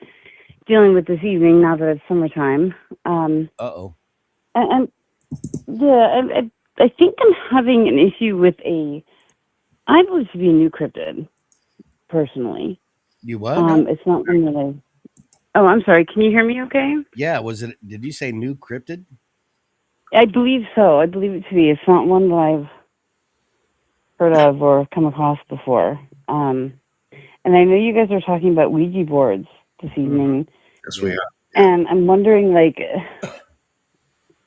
dealing with this evening now that it's summertime. Uh-oh. And yeah, I think I'm having an issue with I believe to be a new cryptid, personally. You what? It's not one that Oh, I'm sorry. Can you hear me okay? Yeah, did you say new cryptid? I believe so. I believe it to be. It's not one that I've heard of or come across before. And I know you guys are talking about Ouija boards this evening. Yes, we are. And I'm wondering, like,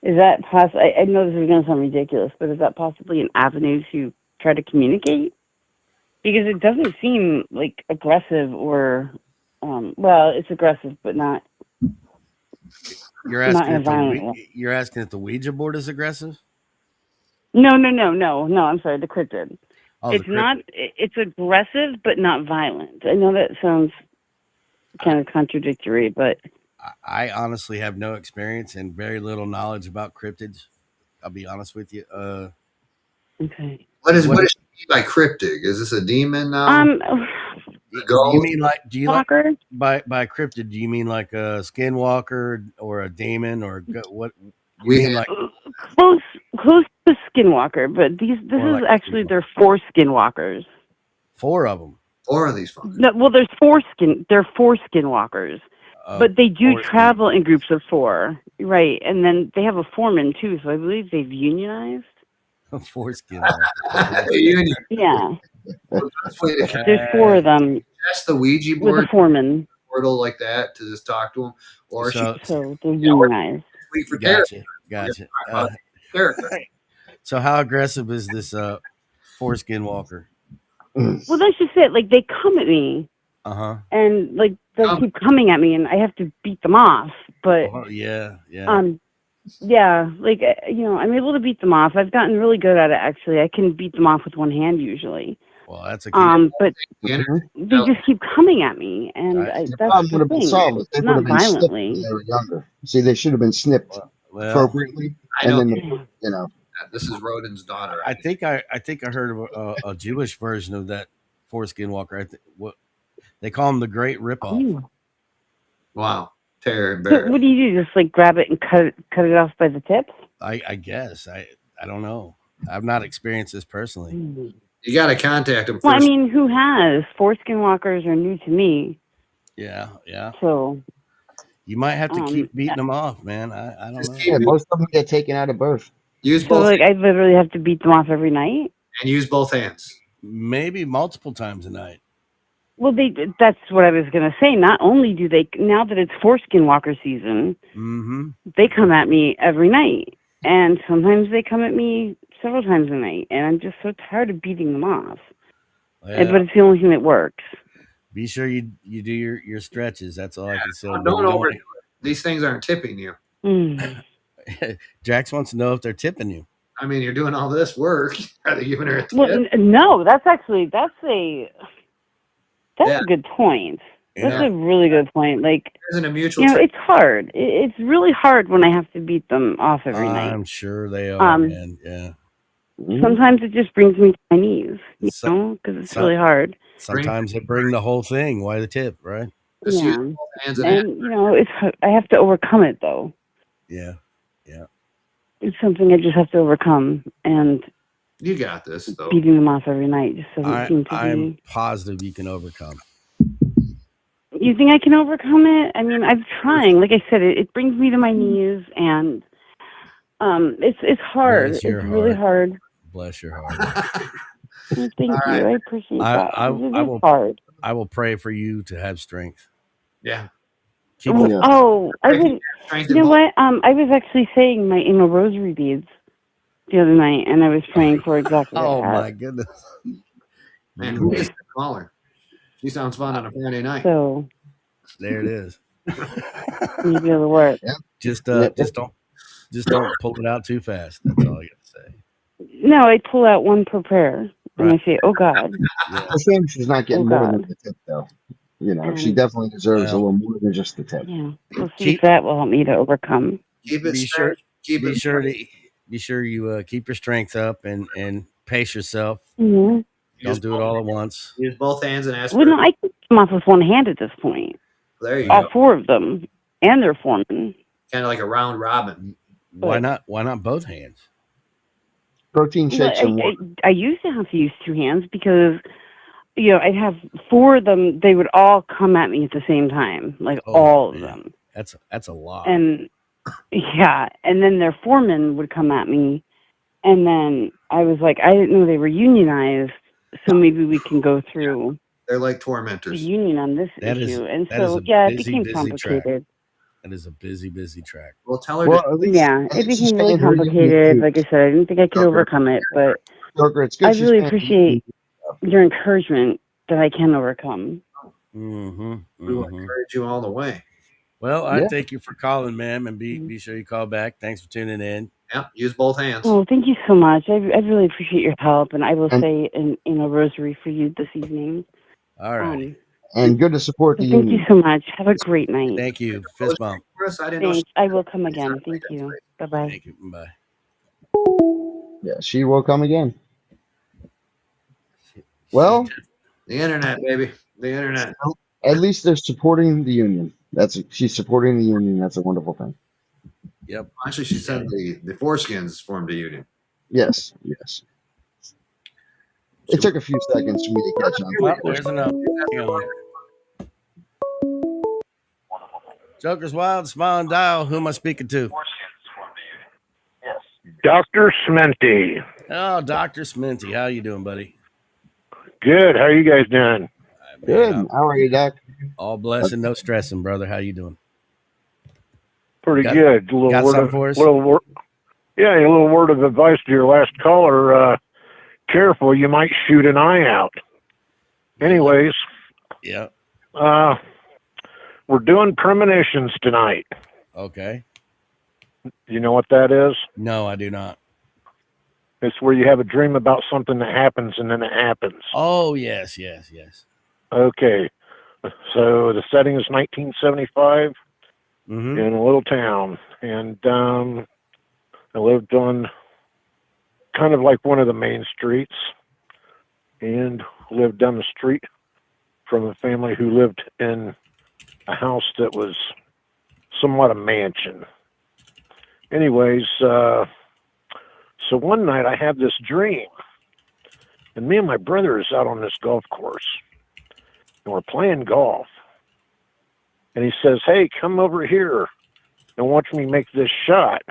is that possible? I know this is going to sound ridiculous, but is that possibly an avenue to try to communicate? Because it doesn't seem, like, aggressive or, well, it's aggressive, but not. You're asking if the Ouija board is aggressive? No. I'm sorry, the cryptid. Oh, it's not. It's aggressive, but not violent. I know that sounds kind of contradictory, but I honestly have no experience and very little knowledge about cryptids. I'll be honest with you. Okay. What does she mean by cryptic? Is this a demon now? Do you mean like by cryptid? Do you mean like a skinwalker or a demon or what? You mean like close to skinwalker, but this is actually they're 4 skinwalkers. 4 of them. 4 of these fuckers. No, well, there's 4 skinwalkers, but they do travel in groups of 4, right? And then they have a foreman too, so I believe they've unionized. 4 skinwalkers. Yeah. There's There's 4 of them. That's the Ouija board. With a foreman. Portal like that to just talk to them, or so they're unionized. Gotcha. So how aggressive is this 4 skinwalker? Well, that's just it. Like, they come at me, and like they'll keep coming at me, and I have to beat them off. But yeah. Yeah, like I'm able to beat them off. I've gotten really good at it. Actually, I can beat them off with one hand usually. Well, that's a key. But they just keep coming at me, and The that's problem the would have been thing. solved if they would Not have been snipped when violently. they were younger. See, they should have been snipped Well, appropriately, I and know. then This is Rodin's daughter. I think I heard of a Jewish version of that foreskin walker. What they call him, the Great Ripoff. Ooh. Wow, Terror and So Bear. what do you do? Just like grab it and cut it off by the tips? I guess I don't know. I've not experienced this personally. You got to contact him first. Well, I mean, who has? Foreskin walkers are new to me. Yeah. So you might have to keep beating them off, man. I don't know. yeah, most of them get taken out of birth. Use So both like I literally have to beat them off every night. and use both hands. Maybe multiple times a night. Well, that's what I was going to say. Not only do they, now that it's foreskin walker season, they come at me every night. And sometimes they come at me several times a night. And I'm just so tired of beating them off. Yeah. But it's the only thing that works. Be sure you do your stretches. That's all I can say. Don't overdo it. These things aren't tipping you. Jax wants to know if they're tipping you. I mean, you're doing all this work. Are they giving her a tip? Well, no, that's a good point. That's a really good point. Like, isn't a mutual. It's hard. It's really hard when I have to beat them off every night. I'm sure they are, man. Yeah. Sometimes it just brings me to my knees, because it's really hard. Sometimes they bring the whole thing. Why the tip, right? Yeah, and I have to overcome it though. Yeah. It's something I just have to overcome, and you got this though. Beating them off every night just doesn't seem to be. I'm positive you can overcome. You think I can overcome it? I mean, I'm trying. Like I said, it brings me to my knees, and it's hard. It's really hard. Bless your heart. Well, thank you. I appreciate that. It's hard. I will pray for you to have strength. Yeah. I would. You know what? I was actually saying my rosary beads the other night, and I was praying for exactly that. Oh my goodness! Man, who is the caller? She sounds fun on a Friday night. So there it is. Maybe it'll work. Just don't pull it out too fast. That's all I got to say. No, I pull out one per prayer, and I say, "Oh God." The thing she's not getting more than the tip, though. She definitely deserves a little more than just the tip. Yeah, we'll see if that will help me to overcome. Keep it be sure you keep your strength up and pace yourself. Mm-hmm. Don't do it all at once. Use both hands and ask. Well, no, I can come off with one hand at this point. There you all go. 4 of them, and they're foremen. Kind of like a round robin. Why not both hands? Protein shakes and water. I used to have to use 2 hands because I'd have 4 of them. They would all come at me at the same time, like all of them. That's a lot. And and then their foreman would come at me, and then I was like, I didn't know they were unionized, so maybe we can go through. They're like tormentors. The union on this issue, and so it became complicated. Track. That is a busy track. Well, tell her. It became really complicated. Like I said, I didn't think I could overcome it, but I really appreciate your encouragement that I can overcome. We will encourage you all the way. Well, I thank you for calling, ma'am, and be sure you call back. Thanks for tuning in. Yeah, use both hands. Oh, thank you so much. I really appreciate your help, and I will say in a rosary for you this evening. All right. And good to support the union. Thank you so much. Have a great night. Thank you. Fist bump. Thanks. I will come again. Thank you. Bye-bye. Thank you. Bye. Yeah, she will come again. Well, the internet, baby. The internet. At least they're supporting the union. She's supporting the union. That's a wonderful thing. Yep. Actually, she said the foreskins formed a union. Yes. It took a few seconds for me to catch on. Well, there's another. Joker's Wild, Smiling Dial. Who am I speaking to? Dr. Sminty. Oh, Dr. Sminty. How you doing, buddy? Good. How are you guys doing? Good. How are you, Doc? All blessing, no stressing, brother. How you doing? Pretty good. A got something for us? a little word of advice to your last caller. Careful, you might shoot an eye out. Anyways. Yeah. We're doing premonitions tonight. Okay. You know what that is? No, I do not. It's where you have a dream about something that happens and then it happens. Oh, yes. Okay. So the setting is 1975 Mm-hmm. in a little town. And I lived on kind of like one of the main streets and lived down the street from a family who lived in a house that was somewhat a mansion. Anyways, so one night I have this dream, and me and my brother is out on this golf course, and we're playing golf. And he says, "Hey, come over here and watch me make this shot."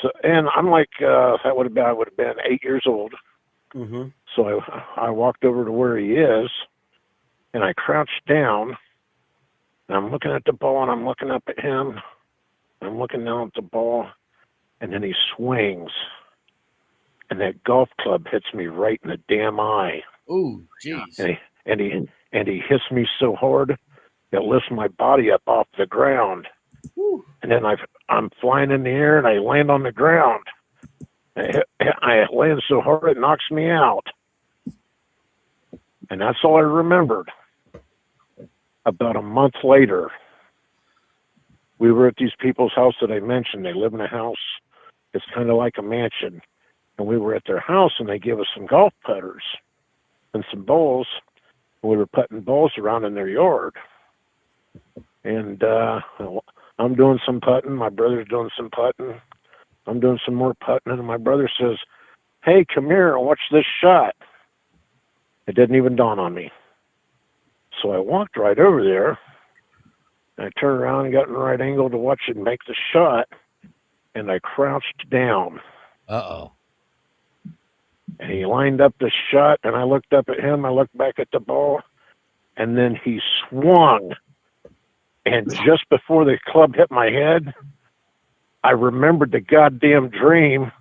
So, and I'm like, I would have been 8 years old. Mm-hmm. So I walked over to where he is, and I crouched down, and I'm looking at the ball, and I'm looking up at him. I'm looking down at the ball, and then he swings, and that golf club hits me right in the damn eye. Ooh, jeez. And he hits me so hard it lifts my body up off the ground. Woo. And then I'm flying in the air, and I land on the ground. I land so hard it knocks me out. And that's all I remembered. About a month later, we were at these people's house that I mentioned. They live in a house. It's kind of like a mansion. And we were at their house, and they gave us some golf putters and some balls. We were putting balls around in their yard. And I'm doing some putting. My brother's doing some putting. I'm doing some more putting. And my brother says, "Hey, come here and watch this shot." It didn't even dawn on me. So I walked right over there. And I turned around and got in the right angle to watch it make the shot. And I crouched down. Uh-oh. And he lined up the shot, and I looked up at him. I looked back at the ball, and then he swung. And just before the club hit my head, I remembered the goddamn dream,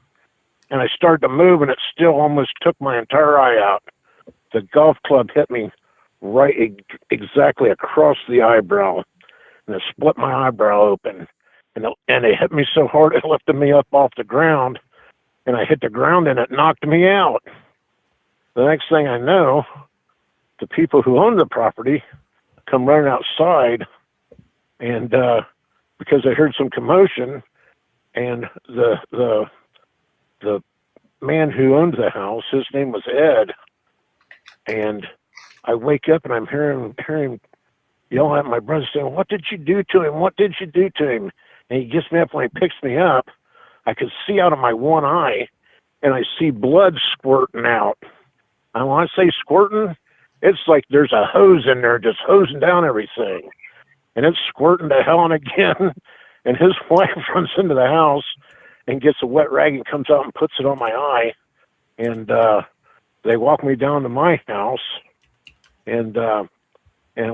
and I started to move, and it still almost took my entire eye out. The golf club hit me right exactly across the eyebrow, and it split my eyebrow open. And it hit me so hard it lifted me up off the ground, and I hit the ground, and it knocked me out. The next thing I know, the people who own the property come running outside, and because I heard some commotion, and the man who owned the house, his name was Ed, and I wake up and I'm hearing him yell at my brother saying, "What did you do to him? What did you do to him?" And he gets me up. When he picks me up, I could see out of my one eye, and I see blood squirting out. And when I say squirting, it's like there's a hose in there just hosing down everything. And it's squirting to hell and again. And his wife runs into the house and gets a wet rag and comes out and puts it on my eye. And they walk me down to my house. And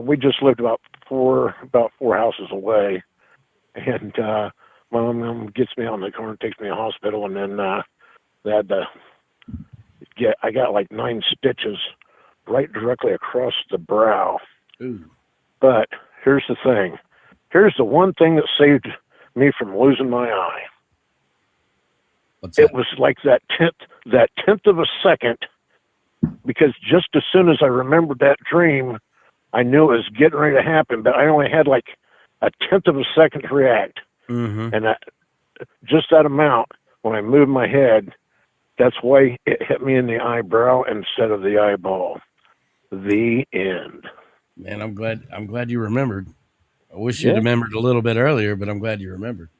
we just lived about four houses away. And my mom gets me on the car and takes me to the hospital. And then they had I got like 9 stitches right directly across the brow. Ooh. But here's the thing. Here's the one thing that saved me from losing my eye. What's that? It was like that tenth of a second, because just as soon as I remembered that dream, I knew it was getting ready to happen, but I only had like a tenth of a second to react. Mm-hmm. And just that amount, when I moved my head, that's why it hit me in the eyebrow instead of the eyeball. The end. Man, I'm glad you remembered. I wish Yeah. you'd remembered a little bit earlier, but I'm glad you remembered.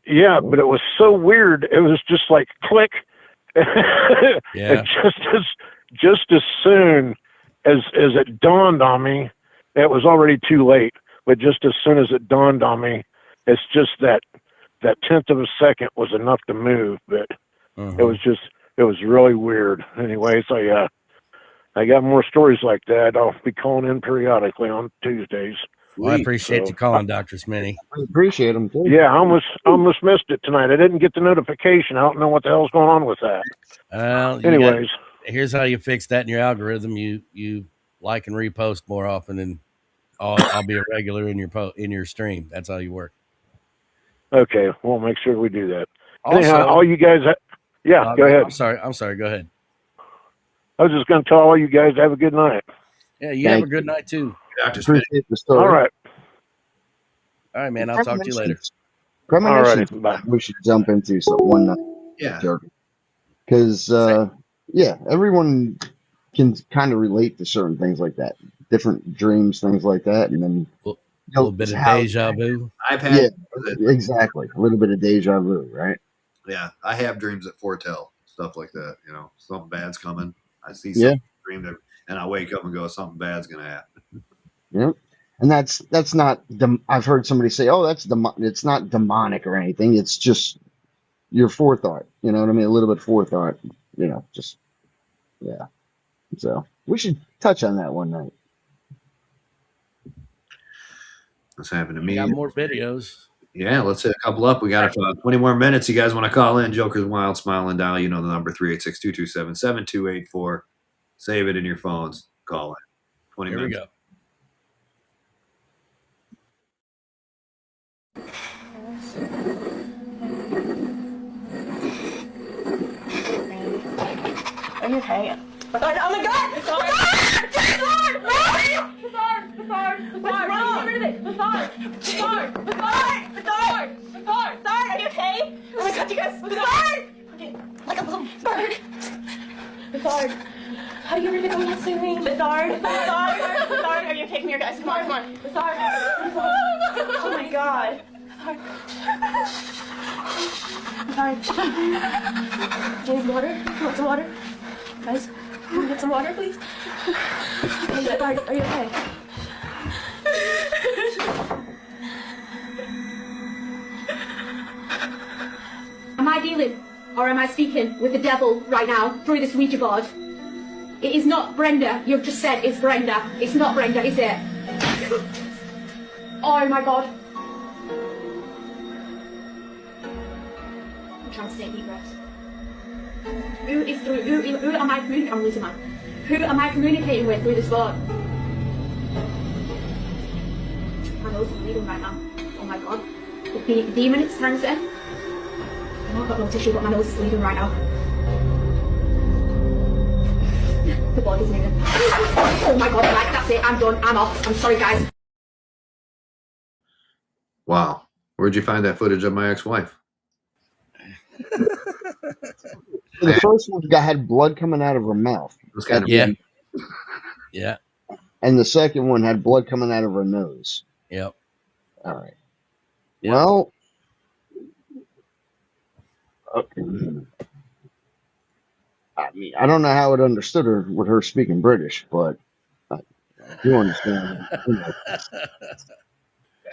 Yeah, but it was so weird. It was just like click. Yeah. And just as soon as it dawned on me, it was already too late. But just as soon as it dawned on me, it's just that tenth of a second was enough to move. But it was really weird. Anyways, I got more stories like that. I'll be calling in periodically on Tuesdays. Well, I appreciate you calling, Dr. Smitty. I appreciate them too. Yeah, I almost missed it tonight. I didn't get the notification. I don't know what the hell's going on with that. Anyways, here's how you fix that in your algorithm. You like and repost more often, and I'll be a regular in your stream. That's how you work. Okay, we'll make sure we do that. Also, Anyhow, all you guys, yeah, go ahead. I'm sorry. Go ahead. I was just going to tell all you guys have a good night. Yeah, you have a good night too. Dr. Appreciate the story. All right. All right, man. I'll talk to you later. Premonitions. Alrighty, bye. We should jump into some one night. Yeah. Because yeah, everyone can kind of relate to certain things like that, different dreams, things like that, and then A little bit of deja vu. I've had exactly a little bit of deja vu, right? Yeah, I have dreams that foretell stuff like that. You know, something bad's coming. I see something dream that, and I wake up and go, something bad's gonna happen. Yep. And that's not. I've heard somebody say, "Oh, that's it's not demonic or anything. It's just your forethought." You know what I mean? A little bit of forethought. You know, just yeah. So we should touch on that one night. What's happened to me? Got more videos. Yeah, let's hit a couple up. We got 20 more minutes. You guys want to call in? Joker's Wild, Smile, and Dial. You know the number 386-227-7284. Save it in your phones. Call in. 20 minutes. Here we go. Are you okay? Oh my God! What's wrong? Get rid of it. Are you okay? Oh my God, you guys! Okay, like a little bird. How do you get rid of it? I'm not singing. Are you okay? Come here, guys. Come on. Oh my God. Do you need water? You want some water? Guys, can we get some water, please? Are you okay? Am I dealing or am I speaking with the devil right now through this Ouija board? It is not Brenda. You've just said it's Brenda. It's not Brenda, is it? Oh my God. I'm trying to take deep breaths. Who am I communicating? I'm losing man. Who am I communicating with through this board? My nose is bleeding right now. Oh my God. The demon is trying to say. I've got no tissue, but my nose is bleeding right now. The body's moving. Oh my God, right, that's it. I'm done. I'm off. I'm sorry, guys. Wow. Where'd you find that footage of my ex-wife? The first one had blood coming out of her mouth. Yeah. And the second one had blood coming out of her nose. Yep. All right. Yep. Well, I mean, I don't know how it understood her with her speaking British, but I do understand.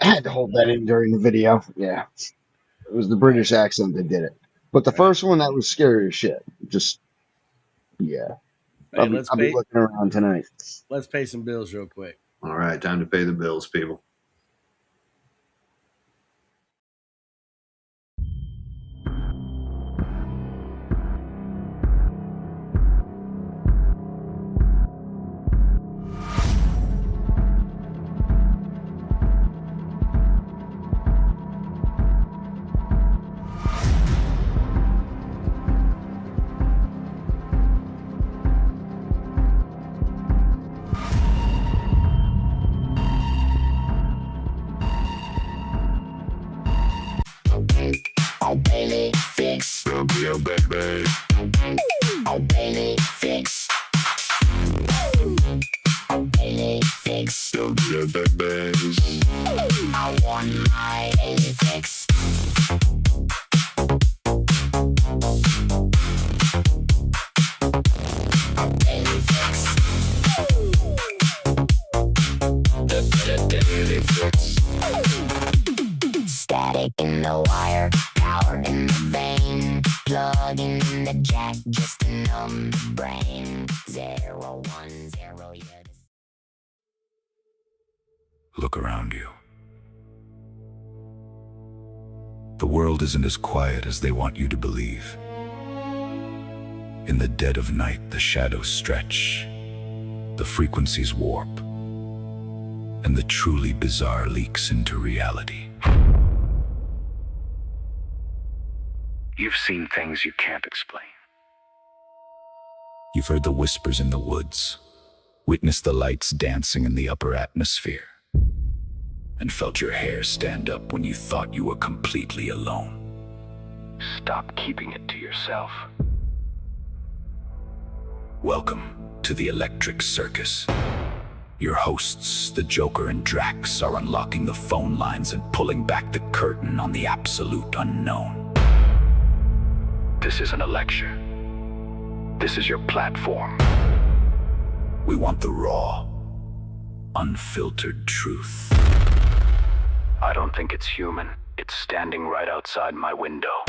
I had to hold that in during the video. Yeah. It was the British accent that did it. But the first one, that was scary as shit. Just, yeah. Man, I'll be looking around tonight. Let's pay some bills real quick. All right, time to pay the bills, people. Static in the wire, power in the vein, plugging in the jack just to numb the brain. 010, yeah. Look around you. The world isn't as quiet as they want you to believe. In the dead of night, the shadows stretch, the frequencies warp, and the truly bizarre leaks into reality. You've seen things you can't explain. You've heard the whispers in the woods, witnessed the lights dancing in the upper atmosphere, and felt your hair stand up when you thought you were completely alone. Stop keeping it to yourself. Welcome to the Electric Circus. Your hosts, the Joker and Drax, are unlocking the phone lines and pulling back the curtain on the absolute unknown. This isn't a lecture. This is your platform. We want the raw, unfiltered truth. I don't think it's human. It's standing right outside my window.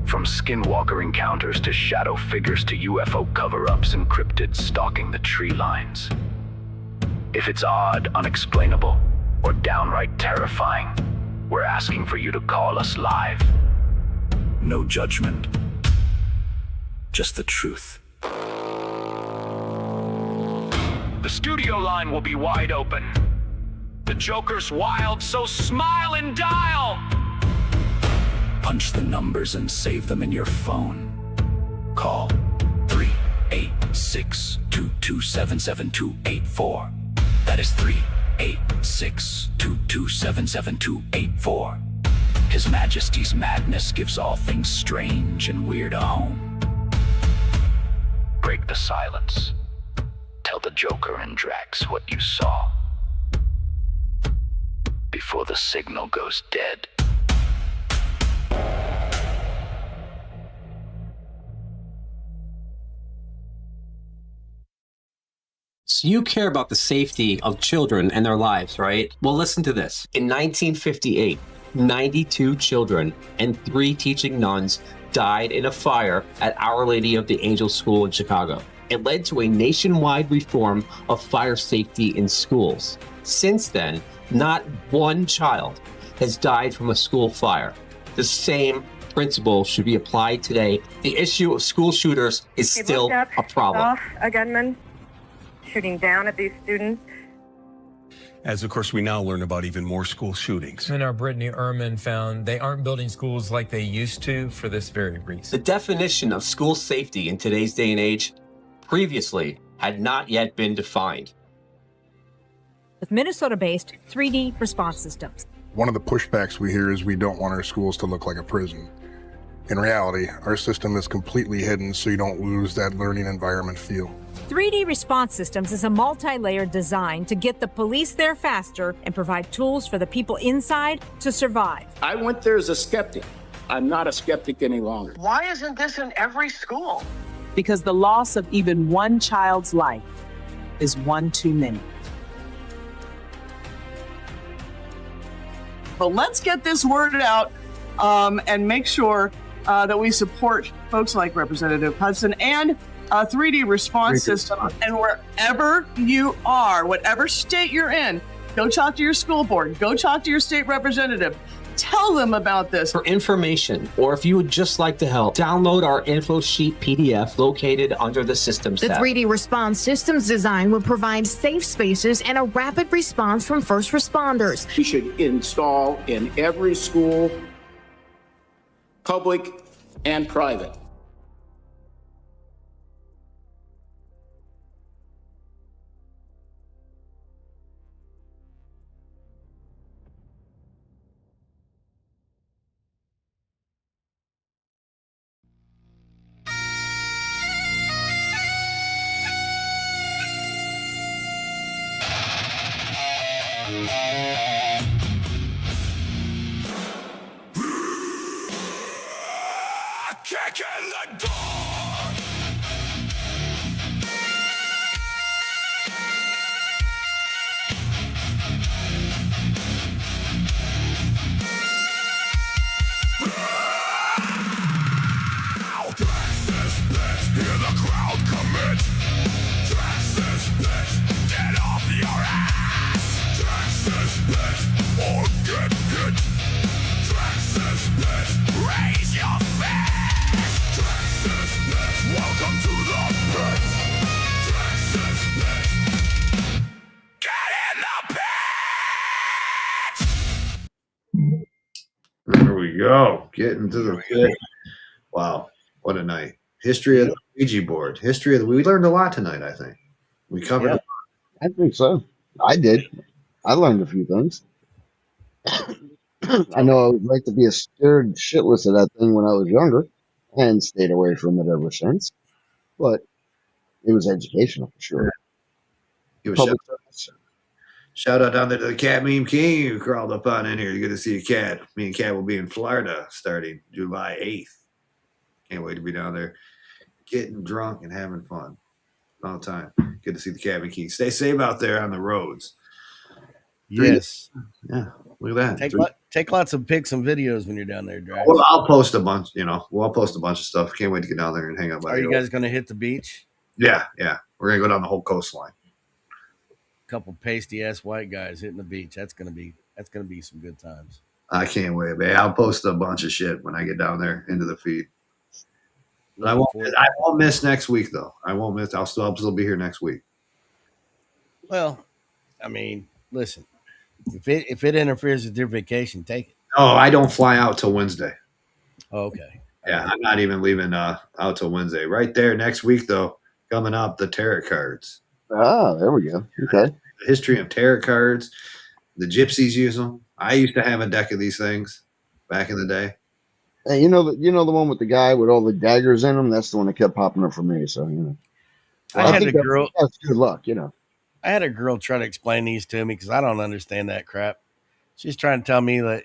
From skinwalker encounters to shadow figures to UFO cover-ups and cryptids stalking the tree lines. If it's odd, unexplainable, or downright terrifying, we're asking for you to call us live. No judgment, just the truth. The studio line will be wide open. The Joker's wild, so smile and dial! Punch the numbers and save them in your phone. Call 386-227-7284. That is 386-227-7284. His Majesty's madness gives all things strange and weird a home. Break the silence. Tell the Joker and Drax what you saw before the signal goes dead. So you care about the safety of children and their lives, right? Well, listen to this. In 1958, 92 children and 3 teaching nuns died in a fire at Our Lady of the Angels School in Chicago. It led to a nationwide reform of fire safety in schools. Since then, not one child has died from a school fire. The same principle should be applied today. The issue of school shooters is still a problem. A gunman shooting down at these students. As, of course, we now learn about even more school shootings. And our Brittany Ehrman found they aren't building schools like they used to for this very reason. The definition of school safety in today's day and age previously had not yet been defined. With Minnesota-based 3D response systems. One of the pushbacks we hear is we don't want our schools to look like a prison. In reality, our system is completely hidden so you don't lose that learning environment feel. 3D Response Systems is a multi-layered design to get the police there faster and provide tools for the people inside to survive. I went there as a skeptic. I'm not a skeptic any longer. Why isn't this in every school? Because the loss of even one child's life is one too many. But let's get this word out and make sure that we support folks like Representative Hudson and 3D Response System. And wherever you are, whatever state you're in, go talk to your school board, go talk to your state representative. Tell them about this. For information, or if you would just like to help, download our info sheet PDF located under the Systems The tab. 3D Response Systems design will provide safe spaces and a rapid response from first responders. We should install in every school, public and private. Kicking the door. Texas bitch, hear the crowd commit. Texas bitch, get off your ass. Texas bitch, or get hit. Texas bitch, raise your fist. Texas bitch, welcome to the pit. Texas bitch, get in the pit. There we go. Getting to the pit. Wow, what a night. History of the Ouija board. We learned a lot tonight, I think. We covered Yeah. I think so. I did. I learned a few things. I know I would like to be a scared shitless of that thing when I was younger and stayed away from it ever since. But it was educational for sure. Give a Public service. shout out down there to the Cat Meme King who crawled up on in here. You're going to see a cat. Me and Cat will be in Florida starting July 8th. Can't wait to be down there getting drunk and having fun all the time. Good to see the Cat Meme King. Stay safe out there on the roads. Yes. Yeah, look at that. Take lots of pics and videos when you're down there, Drax. Well, I'll post a bunch, I'll post a bunch of stuff. Can't wait to get down there and hang out by Are the you guys going to hit the beach? Yeah. We're going to go down the whole coastline. Couple pasty ass white guys hitting the beach. That's gonna be some good times. I can't wait, man. I'll post a bunch of shit when I get down there into the feed. But I won't miss next week though. I won't miss. I'll still be here next week. Well, I mean, listen, if it interferes with your vacation, take it. No, I don't fly out till Wednesday. Okay. Yeah, I'm not even leaving out till Wednesday. Right there next week though, coming up the tarot cards. Ah, there we go. Okay. The history of tarot cards. The gypsies use them. I used to have a deck of these things back in the day. Hey, you know the one with the guy with all the daggers in them. That's the one that kept popping up for me. So I had a girl. That's good luck, I had a girl try to explain these to me because I don't understand that crap. She's trying to tell me that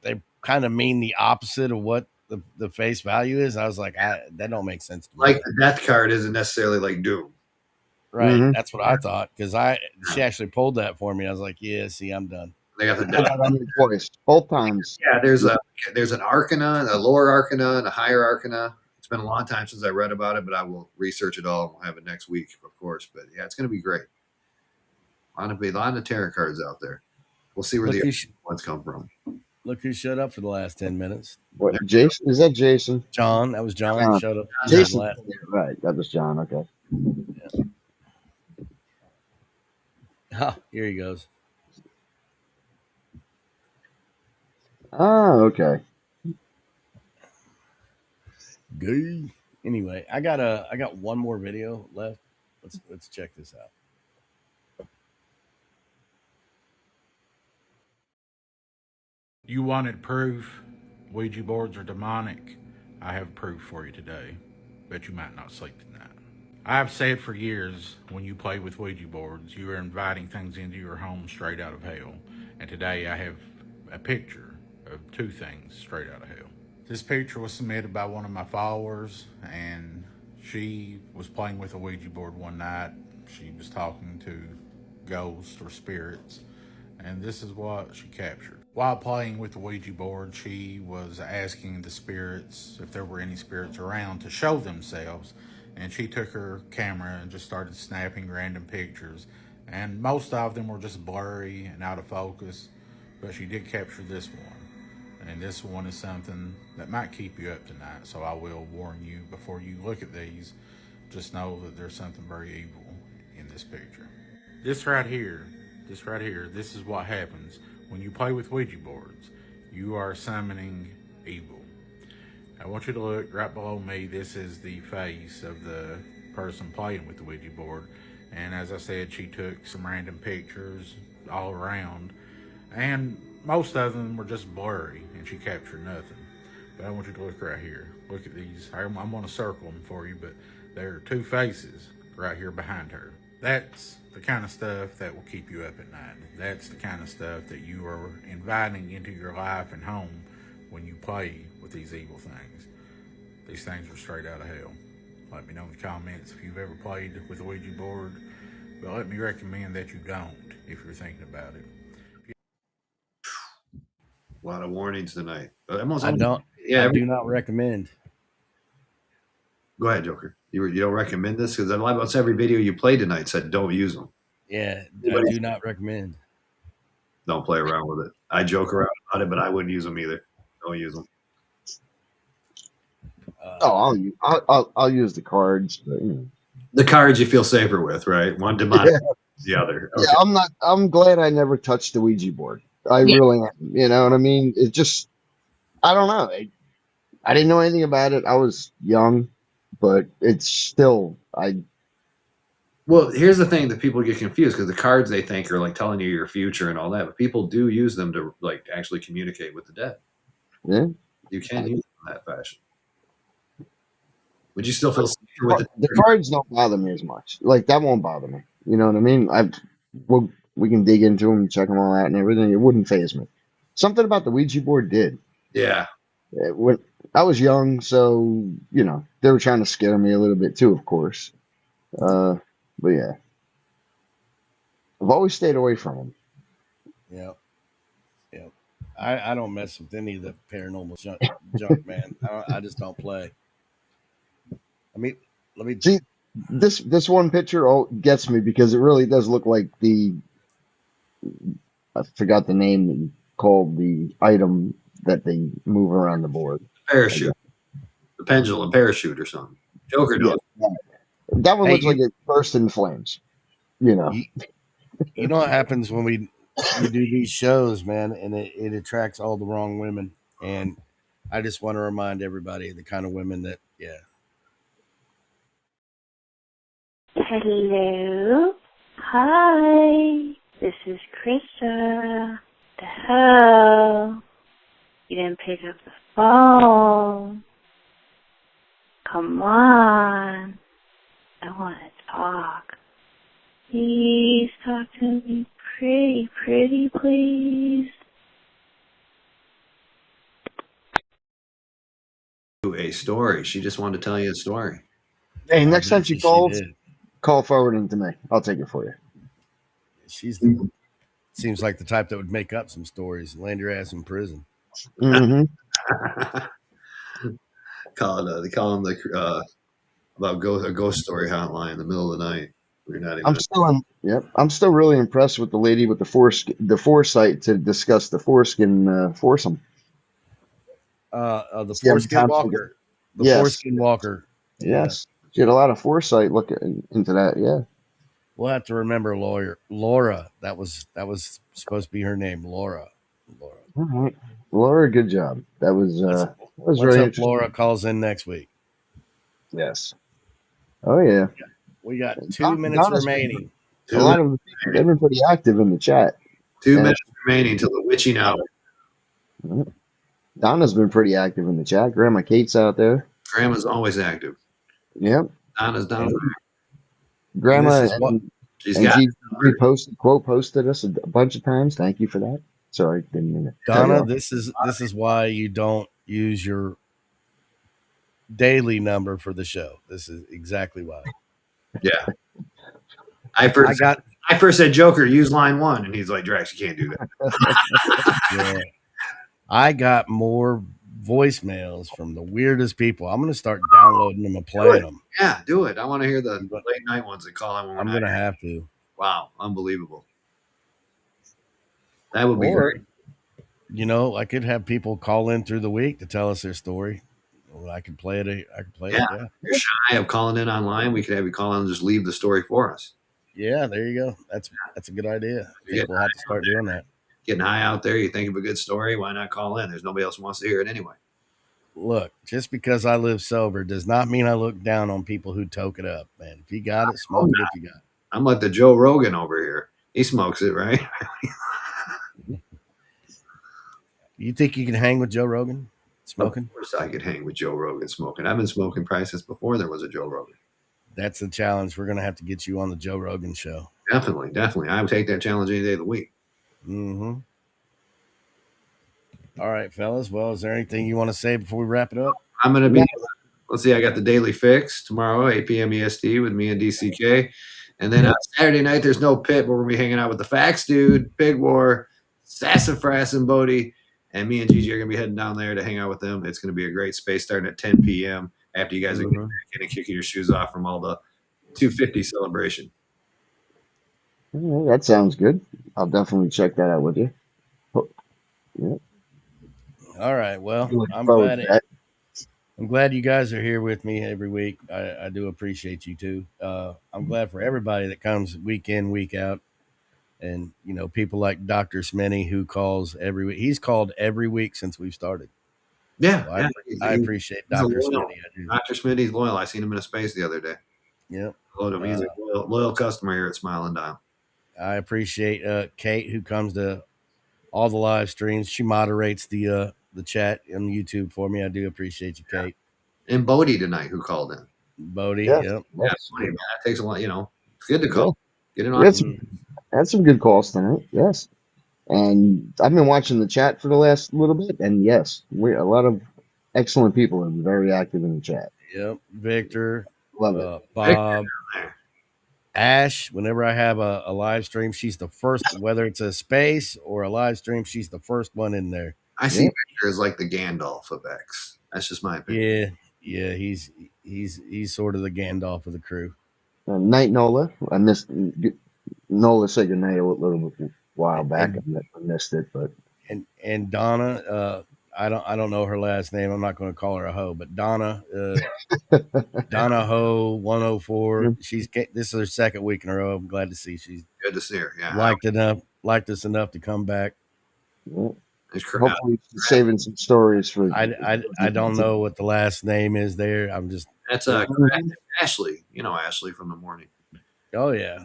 they kind of mean the opposite of what the face value is. I was like, that don't make sense to me. Like the death card isn't necessarily like doom. Right. Mm-hmm. That's what I thought because she actually pulled that for me. I was like, yeah, see, I'm done. They got the death twice, both times. Yeah, there's an arcana, a lower arcana, and a higher arcana. It's been a long time since I read about it, but I will research it all. We'll have it next week, of course. But yeah, it's going to be great. A lot of tarot cards out there. We'll see where the ones come from. Look who showed up for the last 10 minutes. What, Jason? Is that Jason? John. That was John. Showed up. Jason. Right. That was John. Okay. Yeah. Oh, here he goes. Oh, okay. Gay. Anyway, I got one more video left. Let's check this out. You wanted proof Ouija boards are demonic? I have proof for you today. Bet you might not sleep tonight. I have said for years, when you play with Ouija boards, you are inviting things into your home straight out of hell. And today I have a picture of two things straight out of hell. This picture was submitted by one of my followers, and she was playing with a Ouija board one night. She was talking to ghosts or spirits, and this is what she captured. While playing with the Ouija board, she was asking the spirits, if there were any spirits around, to show themselves. And she took her camera and just started snapping random pictures. And most of them were just blurry and out of focus. But she did capture this one. And this one is something that might keep you up tonight. So I will warn you before you look at these, just know that there's something very evil in this picture. This right here, this is what happens when you play with Ouija boards. You are summoning evil. I want you to look right below me. This is the face of the person playing with the Ouija board. And as I said, she took some random pictures all around. And most of them were just blurry, and she captured nothing. But I want you to look right here. Look at these. I'm going to circle them for you, but there are two faces right here behind her. That's the kind of stuff that will keep you up at night. That's the kind of stuff that you are inviting into your life and home when you play with these evil things. These things are straight out of hell. Let me know in the comments if you've ever played with a Ouija board, but let me recommend that you don't if you're thinking about it. A lot of warnings tonight. I do not recommend. Go ahead, Joker. You don't recommend this? Because almost every video you played tonight said don't use them. Yeah, I do not recommend. Don't play around with it. I joke around about it, but I wouldn't use them either. Don't use them. I'll use the cards, but the cards you feel safer with, right? One demonic, the other. Okay. Yeah, I'm glad I never touched the Ouija board. I really am. You know what I mean? It just I don't know. I didn't know anything about it. I was young, but it's still Well, here's the thing that people get confused because the cards they think are like telling you your future and all that, but people do use them to like actually communicate with the dead. yeah. You can use them in that fashion. Would you still feel safer with The cards don't bother me as much. Like that won't bother me. You know what I mean? We can dig into them and check them all out and everything. It wouldn't phase me. Something about the Ouija board did. Yeah. When I was young, so they were trying to scare me a little bit too, of course. But yeah, I've always stayed away from them. Yep. Yep. I don't mess with any of the paranormal junk, man. I just don't play. Let me See, this one picture gets me because it really does look like I forgot the name that you called the item that they move around the board. Parachute. The pendulum parachute or something. Joker knows. Yeah, that one Hey, looks like it burst in flames. You know what happens when we do these shows, man, and it attracts all the wrong women. And I just want to remind everybody the kind of women that, yeah. Hello. Hi. This is Krista. The hell? You didn't pick up the phone. Come on. I want to talk. Please talk to me pretty, please. A story. She just wanted to tell you a story. Hey, next time she calls, call forwarding to me. I'll take it for you. Seems like the type that would make up some stories and land your ass in prison. Mm-hmm. They call them about a ghost story hotline in the middle of the night. We're not even. I'm still really impressed with the lady with the foresight to discuss the foreskin foursome. The foreskin walker. The foreskin walker. Yeah. Yes, she had a lot of foresight looking into that. Yeah. We'll have to remember Laura. That was supposed to be her name, Laura. All right, Laura. Good job. That was let's really hope interesting. Laura calls in next week. Yes. Oh yeah. We got 2 minutes remaining. A lot of they've been pretty active in the chat. 2 minutes remaining till the witching hour. Donna's been pretty active in the chat. Grandma Kate's out there. Grandma's always active. Yep. Donna's down there. Grandma she posted us a bunch of times. Thank you for that. Sorry, didn't mean to. Donna, this is why you don't use your daily number for the show. This is exactly why. Yeah. I first said Joker, use line 1, and he's like, Drax, you can't do that. Yeah. I got more voicemails from the weirdest people. I'm going to start downloading them and playing them. Yeah, do it. I want to hear the late night ones that call in. I'm going to have to. Wow, unbelievable. That would be great. I could have people call in through the week to tell us their story. I could play it. Yeah. If you're shy of calling in online, we could have you call in and just leave the story for us. Yeah, there you go. That's a good idea. I think we'll have to start doing that. Getting high out there, you think of a good story, why not call in? There's nobody else who wants to hear it anyway. Look, just because I live sober does not mean I look down on people who toke it up, man. If you got it, smoke it if you got it. I'm like the Joe Rogan over here. He smokes it, right? You think you can hang with Joe Rogan smoking? Of course I could hang with Joe Rogan smoking. I've been smoking probably since before there was a Joe Rogan. That's the challenge. We're going to have to get you on the Joe Rogan show. Definitely. I would take that challenge any day of the week. Mm-hmm. All right, fellas. Well, is there anything you want to say before we wrap it up? I'm going to be, let's see, I got the Daily Fix tomorrow, 8 p.m. EST with me and DCK. And then on Saturday night, there's no pit, but we're going to be hanging out with the Facts Dude, Big War, Sassafras and Bodie. And me and Gigi are going to be heading down there to hang out with them. It's going to be a great space starting at 10 p.m. after you guys are getting kicking your shoes off from all the 250 celebration. That sounds good. I'll definitely check that out with you. Yeah. All right. Well, I'm glad you guys are here with me every week. I do appreciate you too. I'm glad for everybody that comes week in, week out. And, people like Dr. Smitty who calls every week. He's called every week since we've started. Yeah, So yeah. I appreciate He's Dr. loyal. Smitty. I do. Dr. Smitty's loyal. I seen him in a space the other day. Yep. He's a loyal customer here at Smile and Dial. I appreciate Kate, who comes to all the live streams. She moderates the chat on YouTube for me. I do appreciate you, Kate. And Bodie tonight, who called in. Bodie, Yes, yep. Yeah, yes. Bodie, man, that takes a lot. It's good to call. Get it We on. had some good calls tonight. Yes, and I've been watching the chat for the last little bit, and yes, a lot of excellent people are very active in the chat. Yep. Victor, Love it. Bob, Ash. Whenever I have a live stream, she's the first. Whether it's a space or a live stream, she's the first one in there. I see Victor as like the Gandalf of X. That's just my opinion. Yeah. He's sort of the Gandalf of the crew. Night Nola. I missed Nola said goodnight a little while back. I missed it, but and Donna. I don't know her last name. I'm not going to call her a hoe, but Donna, Donna Ho 104. This is her second week in a row. I'm glad to see she's good to see her. Yeah, liked us enough to come back. Yeah. Hopefully, saving some stories for. I don't know what the last name is there. I'm just that's Ashley. You know Ashley from the morning. Oh yeah.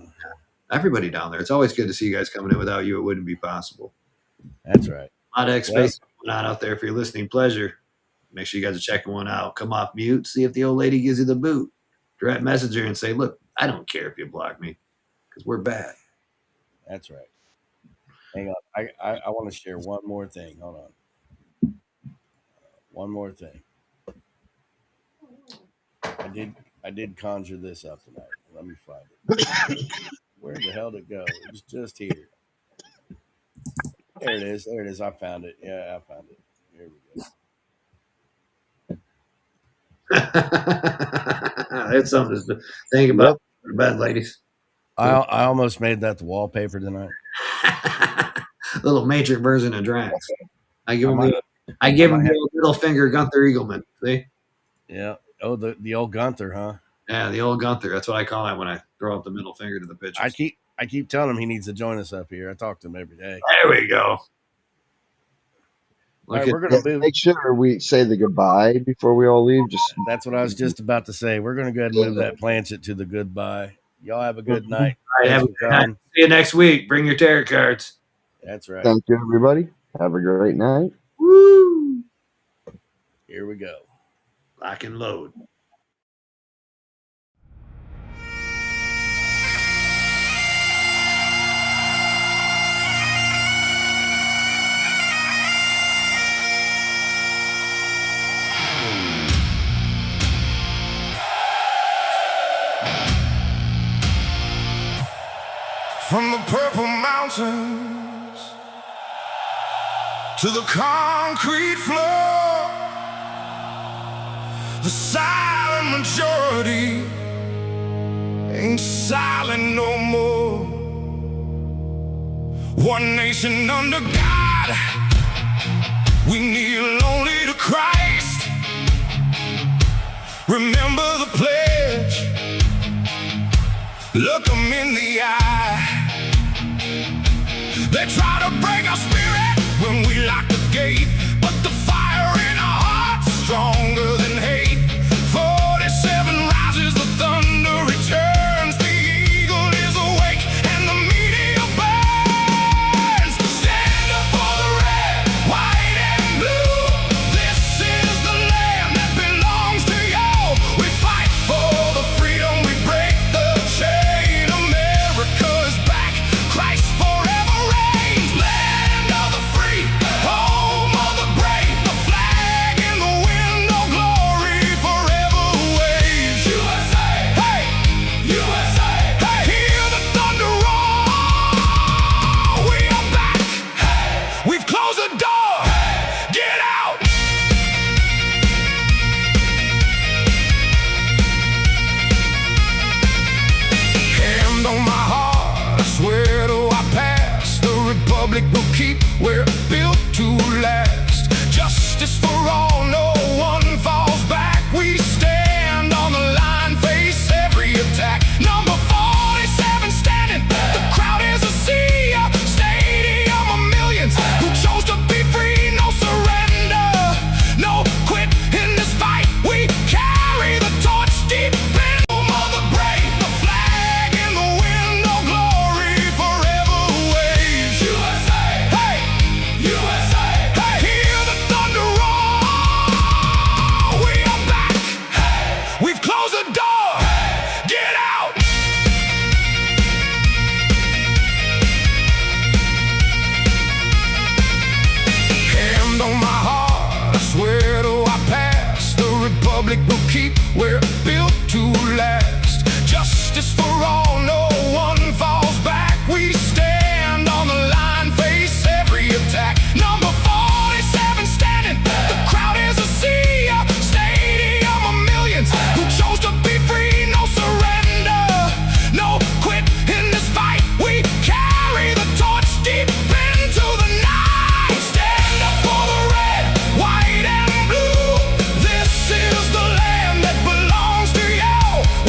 Everybody down there. It's always good to see you guys coming in. Without you, it wouldn't be possible. That's right. A lot of X space going on out there. If you're listening, pleasure. Make sure you guys are checking one out. Come off mute. See if the old lady gives you the boot. Direct message her and say, "Look, I don't care if you block me, because we're bad." That's right. Hang on. I want to share one more thing. Hold on. One more thing. I did conjure this up tonight. Let me find it. Where the hell did it go? It was just here. There it is. There it is. I found it. Yeah, I found it. Here we go. It's something to think about for bad ladies. I almost made that the wallpaper tonight. Little matrix version of Drax. I give him the middle finger Gunther Eagleman. See? Yeah. Oh, the old Gunther, huh? Yeah, the old Gunther. That's what I call it when I throw up the middle finger to the pitcher. I keep telling him he needs to join us up here. I talk to him every day. There we go. All right, we're gonna make sure we say the goodbye before we all leave. That's what I was just about to say. We're gonna go ahead and move that planchet to the goodbye. Y'all have a good night. All right, have a good night. See you next week. Bring your tarot cards. That's right. Thank you, everybody. Have a great night. Woo! Here we go. Lock and load. From the purple mountains to the concrete floor, the silent majority ain't silent no more. One nation under God, we kneel only to Christ. Remember the pledge, look them in the eye. They try to break our spirit when we lock the gate, but the fire in our hearts is stronger than hate. 47 rises, the thunder returns, the eagle is awake and the meteor burns. Stand up for the red, white and blue. This is the land that belongs to you. We fight for the freedom, we break the chain. America is back, Christ forever reigns. Land of the free, home of the brave. The flag in the wind, no glory forever waves. USA, hey, USA, hey. Hear the thunder roar. We are back, hey. We've closed the door, hey. Get out. Hand on my heart, I swear to our past, the republic will keep, we're built to last. Justice for all, no one falls back. We stand on the line, face every attack. Number 47 standing, the crowd is a sea, a stadium of millions who chose to be free. No surrender, no the door. Get out. Hand on my heart, I swear to I pass. The republic will keep we're built to last. Justice for all, no one falls back. We stand on the line, face every attack. Number 47 standing, the crowd is a sea, a stadium of millions who chose to be free. No surrender, no quit in this fight. We carry the torch deep into the night. Stand up for the red, white and blue. This is the land that belongs to you.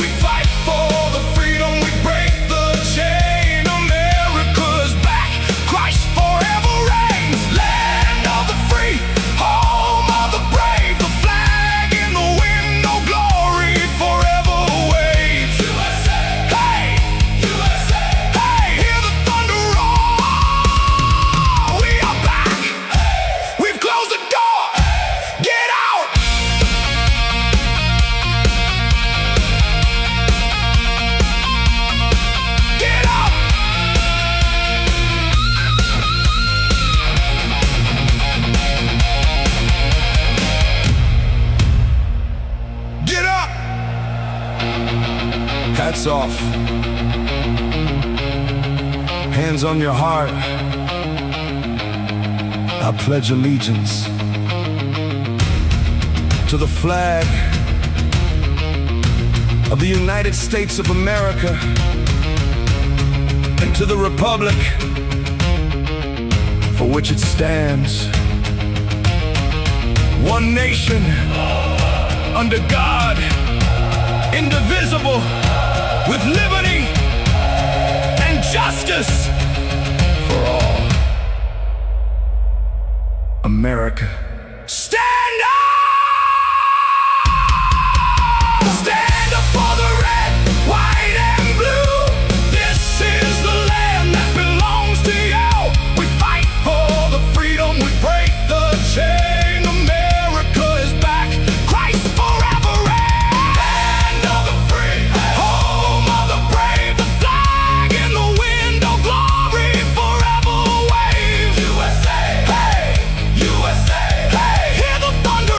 We fight for the freedom, we break the chain. America's back, Christ forever reigns. Land of the free, home of the brave. The flag in the wind, no glory forever waves. USA, hey, USA, hey, hear the thunder roar. We are back, we've closed the door. Get out. Get up! Get up! Hats off. Hands on your heart. I pledge allegiance to the flag of the United States of America and to the republic for which it stands. One nation, under God, indivisible, with liberty and justice for all. America.